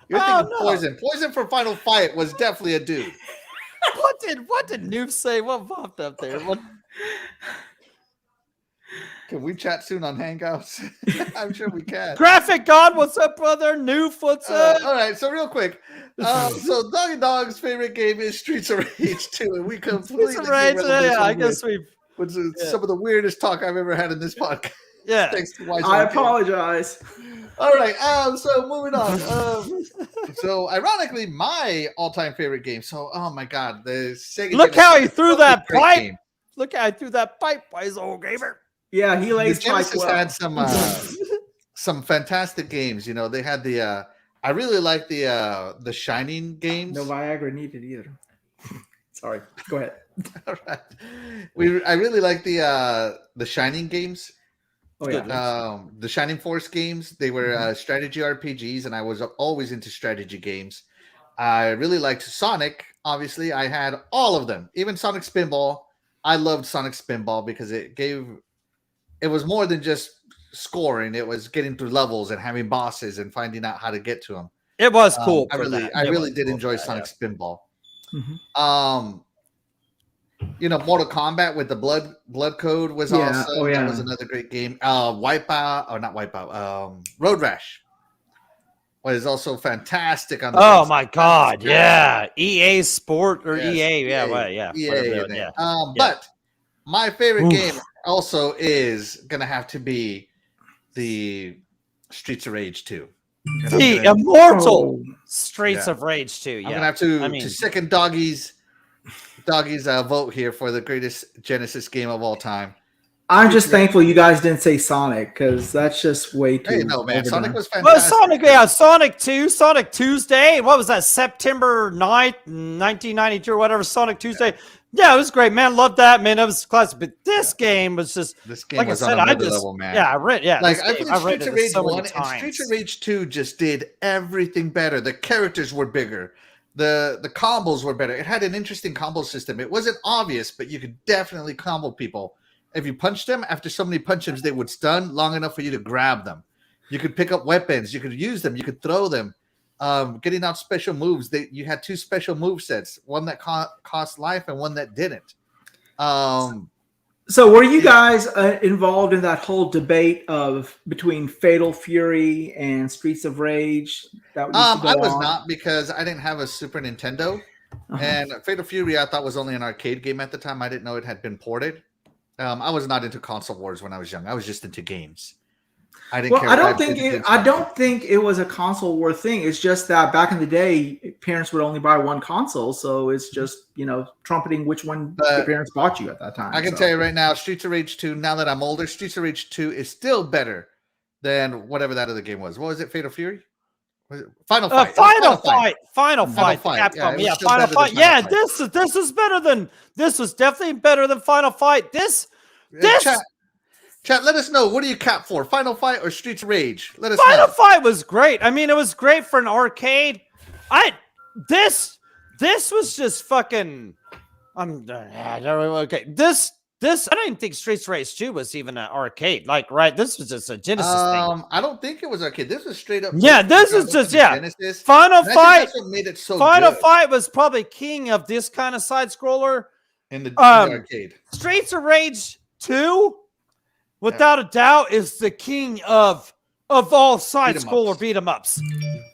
You're Oh, thinking no. Poison. Poison from Final Fight was definitely a dude. What did Noob say? What popped up there? What? Can we chat soon on Hangouts? I'm sure we can. Graphic God, what's up, brother? Noob, what's up? All right, so real quick. So Doggy Dog's favorite game is Streets of Rage 2, and we completely Streets of Rage, derailed I this guess we've. which is some of the weirdest talk I've ever had in this podcast. Yeah. Thanks to Wise I Arcade. apologize. All right, so moving on. So ironically, my all-time favorite game. So, oh my God, the Sega. Look Genesis how he threw was a that great pipe. game. Look how I threw that pipe, wise old gamer. Yeah, he The lays pipe Genesis well. had some fantastic games. You know, they had the. I really like the Shining games. No Viagra needed either. Sorry, go ahead. All right. I really like the Shining games. Oh yeah. The Shining Force games. They were strategy RPGs, and I was always into strategy games. I really liked Sonic. Obviously, I had all of them, even Sonic Spinball. I loved Sonic Spinball because it was more than just scoring. It was getting through levels and having bosses and finding out how to get to them. It was cool. I really did enjoy Sonic Spinball. You know, Mortal Kombat with the blood code was awesome. That was another great game. Wipeout, or not Wipeout, Road Rash was also fantastic on the Oh my God, yeah. EA Sport or Yes, EA, EA, whatever, yeah. But my favorite game also is gonna have to be the Streets of Rage 2. The immortal Streets of Rage 2. Yeah. I'm gonna have to second Doggy's vote here for the greatest Genesis game of all time. I'm just thankful you guys didn't say Sonic because that's just way too. Hey, no, man. overdone. Sonic was Well, fantastic. Sonic, yeah, Sonic 2, Sonic Tuesday. What was that? September 9th, 1992 or whatever, Sonic Tuesday. Yeah, it was great, man. Loved that, man. It was classic. But this game was just, This game like was I said, on I another just, level, man. yeah, Like, this I game, played read Streets of it Rage so 1 many and times. Streets of Rage 2 just did everything better. The characters were bigger. The combos were better. It had an interesting combo system. It wasn't obvious, but you could definitely combo people. If you punched them, after so many punches, they would stun long enough for you to grab them. You could pick up weapons. You could use them. You could throw them. Getting out special moves. You had 2 special move sets. One that cost life and one that didn't. So were you guys involved in that whole debate between Fatal Fury and Streets of Rage? That used to go I was on? not, because I didn't have a Super Nintendo. And Fatal Fury I thought was only an arcade game at the time. I didn't know it had been ported. I was not into console wars when I was young. I was just into games. I didn't care. I don't think it was a console war thing. It's just that back in the day, parents would only buy one console, so it's just trumpeting which one the parents bought you at that time. I can tell you right now, Streets of Rage 2. Now that I'm older, Streets of Rage 2 is still better than whatever that other game was. What was it? Fatal Fury? Was it Final Fight? Final Fight. Capcom. Yeah, Final Fight. Yeah, this is better than. This was definitely better than Final Fight. This. Chat, let us know. What do you cap for? Final Fight or Streets of Rage? Let us Final know. Fight was great. I mean, it was great for an arcade. This was just fucking. Okay. This I don't even think Streets of Rage 2 was even an arcade. Like, right? This was just a Genesis thing. I don't think it was arcade. This was straight up. Yeah, this is just Genesis. Final Fight. That's what made it so Final good Fight was probably king of this kind of side scroller. in the arcade. Streets of Rage 2, without a doubt, is the king of all side scroller beat 'em ups.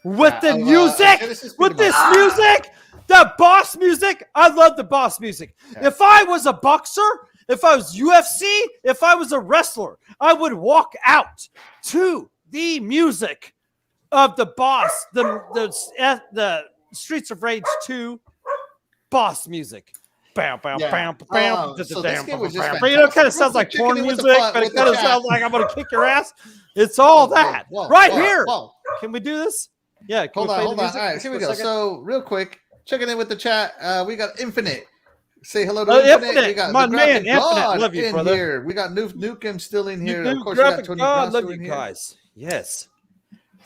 With the music, with this music, the boss music. I love the boss music. Yeah. If I was a boxer, if I was UFC, if I was a wrestler, I would walk out to the music of the boss, the Streets of Rage 2 boss music. Bam, bam, bam, bam. So this game was just It kind of sounds like porn music, but it kind of sounds like I'm going to kick your ass. It's all that. Here. Can we do this? Yeah. Hold on. All right, here we go. So real quick, checking in with the chat. We got Infinite. Say hello to Infinite. We got my the man, Graphic God Infinite. Love you, in brother. here. We got Nukem still in here. Of course, Graphic we got Tony God. Brown Love you in here. guys. Yes.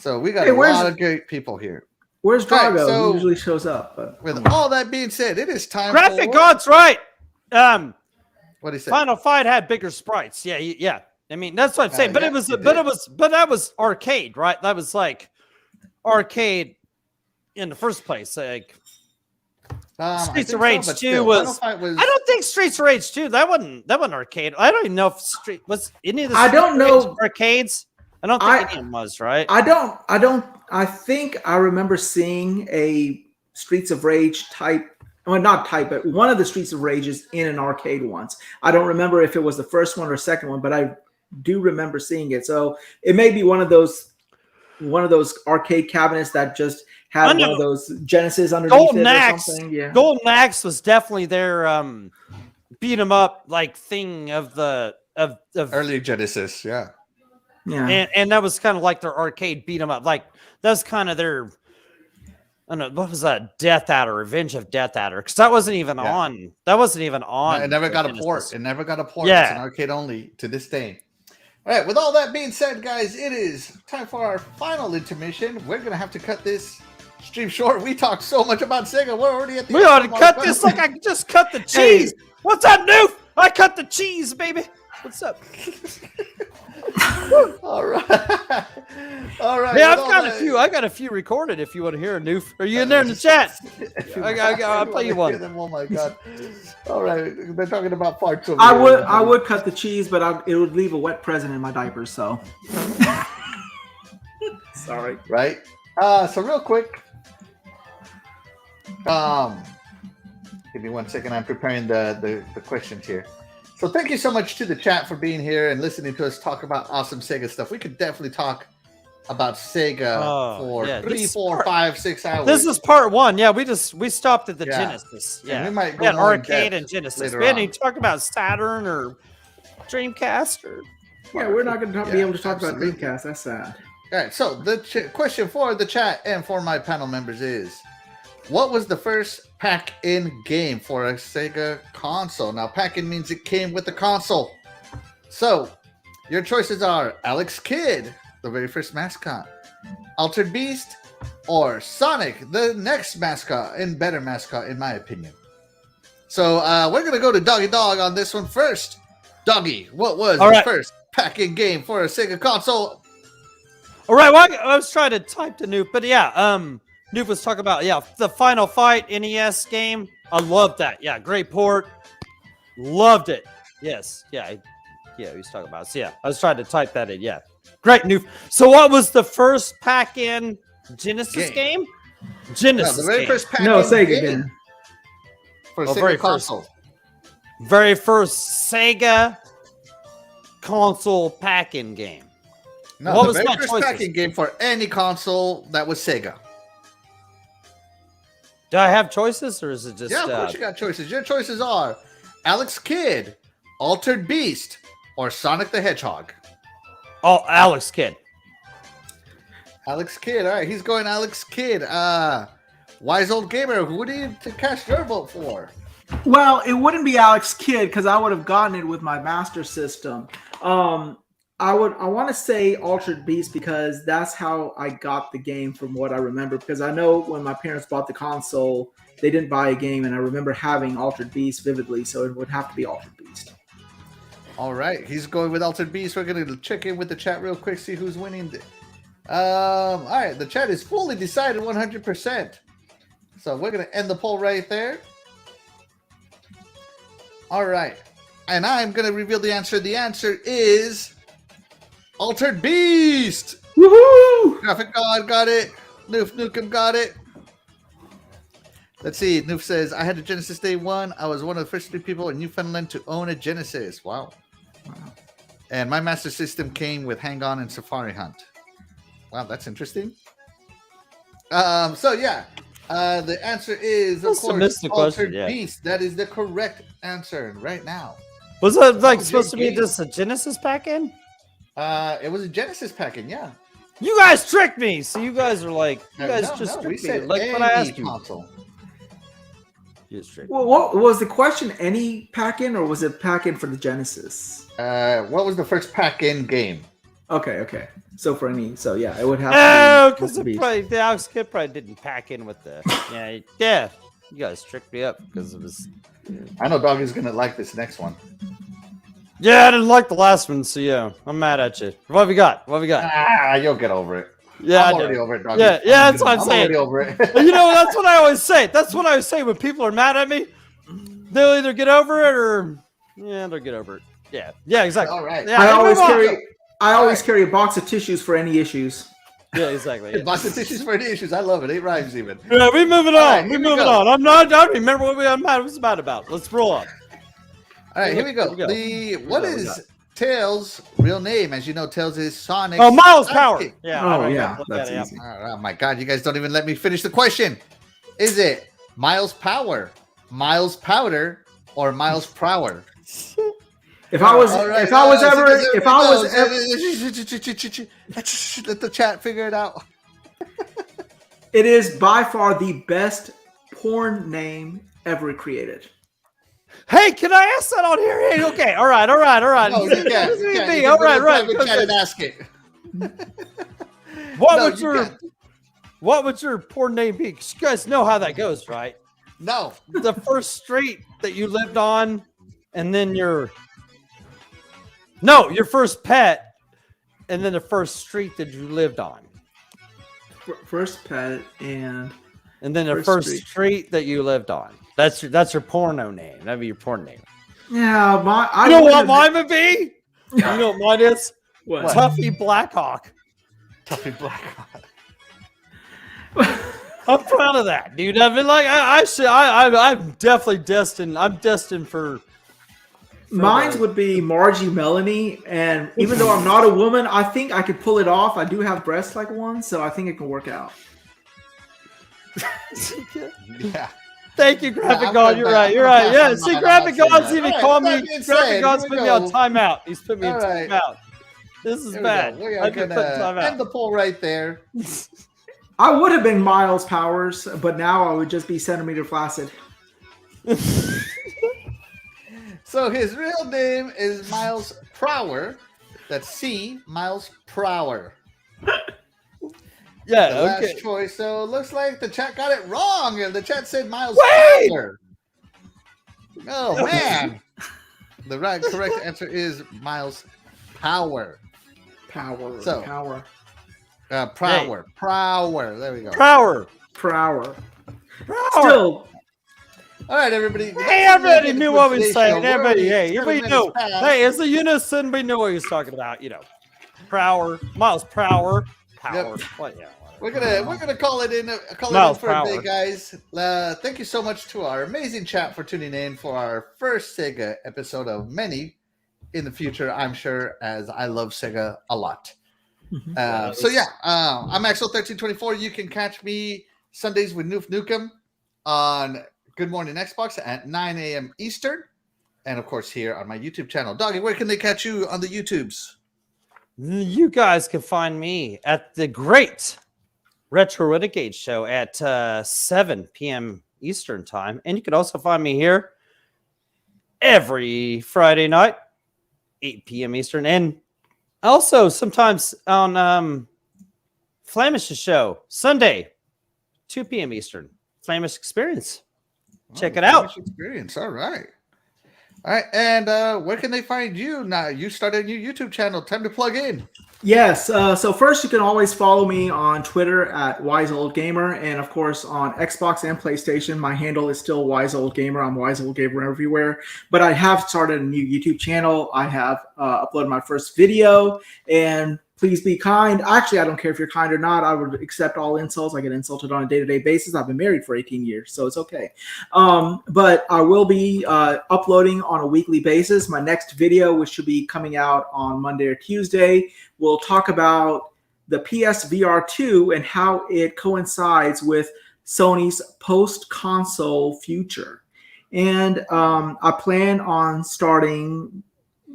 So we got a lot of great people here. Where's Drago? so- He usually shows up. But With all that being said, it is time Graphic for God's right. what do you say? Final Fight had bigger sprites. Yeah. I mean, that's what I'm saying. But yeah, it was, it but that was arcade, right? That was like arcade in the first place. Like Streets of Rage 2 was. I don't think Streets of Rage 2. That wasn't arcade. I don't even know if Street was any of the. I don't know arcades. I don't think any of them was, right. I think I remember seeing a Streets of Rage type. Well, not type, but one of the Streets of Rages in an arcade once. I don't remember if it was the first one or second one, but I do remember seeing it. So it may be one of those arcade cabinets that just had one of those Genesis underneath Golden it Axe, or something. Yeah, Golden Axe was definitely their beat 'em up like thing of the of early Genesis. Yeah. And that was kind of like their arcade beat 'em up. Like that was kind of their. I don't know, what was that? Death Adder, Revenge of Death Adder. Because that wasn't even on. That wasn't even on. It never got a port. It never got a port. Yeah. It's an arcade only to this day. All right. With all that being said, guys, it is time for our final intermission. We're going to have to cut this stream short. We talked so much about Sega. We're already at the We ought to cut this like I just cut the cheese. Hey. What's up, Noof? I cut the cheese, baby. What's up? All right. Yeah, I got a few recorded. If you want to hear a Noof, are you in there in the chat? I'll play you one. Oh my god! All right, they're talking about parts over I would cut the cheese, but it would leave a wet present in my diapers. So sorry. Right. So real quick. Give me 1 second. I'm preparing the questions here. So thank you so much to the chat for being here and listening to us talk about awesome Sega stuff. We could definitely talk about Sega for 3, 4, 5, 6 hours. This is part 1. Yeah, we stopped at the Genesis. Yeah, and we might go more arcade and Genesis. We didn't even talk about Saturn or Dreamcast or? Yeah, we're not going to be able to talk absolutely. about Dreamcast. That's sad. All right, so the question for the chat and for my panel members is, what was the first pack-in game for a Sega console? Now, pack-in means it came with the console. So, your choices are Alex Kidd, the very first mascot, Altered Beast, or Sonic, the next mascot, and better mascot, in my opinion. So, we're going to go to Doggy Dog on this one first. Doggy, what was the first pack-in game for a Sega console? All right, well, I was trying to type to Noob, but yeah, Noob was talking about, the Final Fight NES game. I loved that. Yeah, great port. Loved it. Yes, yeah, he was talking about it. So, yeah, I was trying to type that in. Yeah, great, Noob. So, what was the first pack-in Genesis game? Genesis. No, the very first pack-in Sega game. For a Sega console. Very first Sega console pack-in game. No, what the was very my first choices? pack-in game for any console that was Sega. Do I have choices, or is it just? Yeah, of course you got choices. Your choices are Alex Kidd, Altered Beast, or Sonic the Hedgehog. Oh, Alex Kidd. Alex Kidd. All right, he's going Alex Kidd. Wise Old Gamer, who do you cast your vote for? Well, it wouldn't be Alex Kidd because I would have gotten it with my Master System. I want to say Altered Beast because that's how I got the game from what I remember. Because I know when my parents bought the console, they didn't buy a game, and I remember having Altered Beast vividly, so it would have to be Altered Beast. All right, he's going with Altered Beast. We're going to check in with the chat real quick, see who's winning. All right, the chat is fully decided 100%. So we're going to end the poll right there. All right, and I'm going to reveal the answer. The answer is Altered Beast. Woohoo! Graphic God got it. Noof Nukem got it. Let's see. Noof says, I had a Genesis day one. I was one of the first 3 people in Newfoundland to own a Genesis. Wow. And my Master System came with Hang On and Safari Hunt. Wow, that's interesting. So yeah, the answer is, of course, Altered Beast. That is the correct answer right now. Was it supposed to be just a Genesis pack-in? It was a Genesis pack-in, yeah. You guys tricked me. So you guys are like, tricked me. Like what I asked console. You just tricked Well, what was the question? Any pack-in, or was it pack-in for the Genesis? What was the first pack-in game? Okay. So for any, yeah, it would have. Because the Alex Kidd probably didn't pack in with the. Yeah. You guys tricked me up because it was. I know Doggy's gonna like this next one. Yeah, I didn't like the last one, so yeah, I'm mad at you. What have we got? You'll get over it. Yeah, I'm already over it, Doggy. Yeah, that's what I'm saying. Already over it. You know, that's what I always say. That's what I always say when people are mad at me. They'll either get over it or they'll get over it. Yeah, exactly. All right. Yeah, I always carry a box of tissues for any issues. Yeah, exactly. A box of tissues for any issues. I love it. 8 rhymes even. Yeah, we moving on. Right, we moving on. I don't remember what I was mad about. Let's roll on. All right, here we go. What is Tails' real name? As you know, Tails is Sonic. Oh, Miles Power. Yeah. That's easy. Oh my God, you guys don't even let me finish the question. Is it Miles Power, Miles Powder, or Miles Prower? If I was ever, let the chat figure it out. It is by far the best porn name ever created. Hey, can I ask that on here? Hey, okay, all right. No, you can. All right. Chat and ask it. What would your porn name be? 'Cause you guys know how that goes, right? No. The first street that you lived on, and then your first pet, and then the first street that you lived on. First pet and then the first street that you lived on. That's your porno name. That'd be your porn name. Yeah, you know what mine would be? You know what mine is? What? Tuffy Blackhawk. Tuffy Blackhawk. I'm proud of that, dude. I mean, like, I'm definitely destined. I'm destined for. Mine would be Margie Melanie, and even though I'm not a woman, I think I could pull it off. I do have breasts like one, so I think it can work out. Yeah. Thank you, Graphic I'm God. gonna You're pass- right. I'm You're gonna right. pass Yeah, on see, mine. I'm Graphic not saying God's that. even All right, calling with me. that being Graphic said, God's here we putting me on go. timeout. He's put me in All right. timeout. This is Here bad. we go. We are I've been put in gonna end timeout. the poll right there. I would have been Miles Powers, but now I would just be Centimeter Flaccid. So his real name is Miles Prower. That's C, Miles Prower. Yeah, The last okay. choice. So it looks like the chat got it wrong, and the chat said Miles Wait! Power. Oh man! The correct answer is Miles Power. Power. So- Power. Prower. Prower. There we go. Prower. Prower. Prower. Still, All right, everybody. Hey, everybody knew what we Today's said. show. We're Everybody, already hey, 7 everybody minutes knew. past. Hey, it's a unison. We knew what he was talking about. You know, Prower, Miles Prower, Power. Yep. What? Yeah. We're gonna call it in. Miles For a Power. day, guys. Thank you so much to our amazing chat for tuning in for our first Sega episode of many in the future. I'm sure, as I love Sega a lot. So yeah, I'm Axel1324. You can catch me Sundays with Noof Nukem on Good Morning Xbox at 9 a.m. Eastern, and of course here on my YouTube channel. Doggy, where can they catch you on the YouTubes? You guys can find me at the great Retro Renegade show at 7 p.m. Eastern time. And you can also find me here every Friday night, 8 p.m. Eastern. And also sometimes on Flamish's show, Sunday, 2 p.m. Eastern. Flamish Experience. Check it out. Experience. All right. All right. And where can they find you now? You started a new YouTube channel. Time to plug in. yes. So first, you can always follow me on Twitter at WiseOldGamer, and of course on Xbox and PlayStation, my handle is still WiseOldGamer. I'm WiseOldGamer everywhere. But I have started a new YouTube channel. I have uploaded my first video, and please be kind. Actually, I don't care if you're kind or not. I would accept all insults. I get insulted on a day-to-day basis. I've been married for 18 years, so it's okay. But I will be uploading on a weekly basis. My next video, which should be coming out on Monday or Tuesday, will talk about the PSVR 2 and how it coincides with Sony's post-console future. And I plan on starting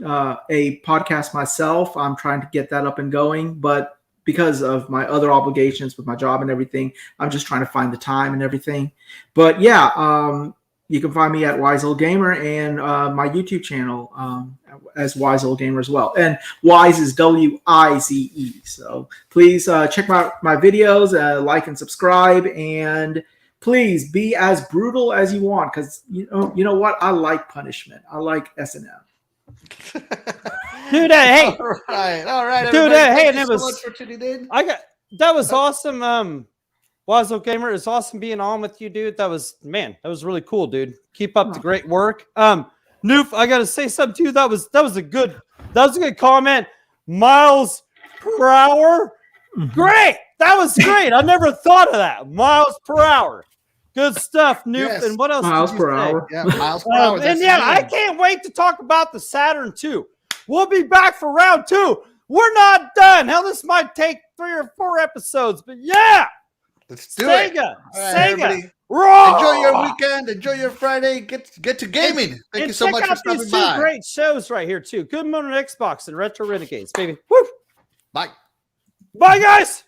a podcast myself. I'm trying to get that up and going, but because of my other obligations with my job and everything, I'm just trying to find the time and everything. But yeah, you can find me at Wise Old Gamer and my YouTube channel as Wise Old Gamer as well. And Wise is W-I-Z-E. So please check my videos, like and subscribe, and please be as brutal as you want, because you know what? I like punishment. I like S&M. Dude, hey. All right. Dude, everybody. hey, Thank and you it so was- much for tuning in. That was awesome. Wazo Gamer, it was awesome being on with you, dude. That was really cool, dude. Keep up the great work. Noof, I gotta say something to you. That was a good comment. Miles per hour. Great. That was great. I never thought of that. Miles per hour. Good stuff, Noof. Yes. And what else? Miles did you per say? hour. Yeah, miles per hour. And that's yeah, the I name. can't wait to talk about the Saturn 2. We'll be back for round 2. We're not done. Hell, this might take 3 or 4 episodes, but yeah. Let's do it. Sega. All right, Sega. everybody. Roar! Enjoy your weekend. Enjoy your Friday. Get to gaming. Thank you so much for check out stopping these by. two great shows right here, too. Good Morning Xbox and Retro Renegades, baby. Woo! Bye. Bye, guys.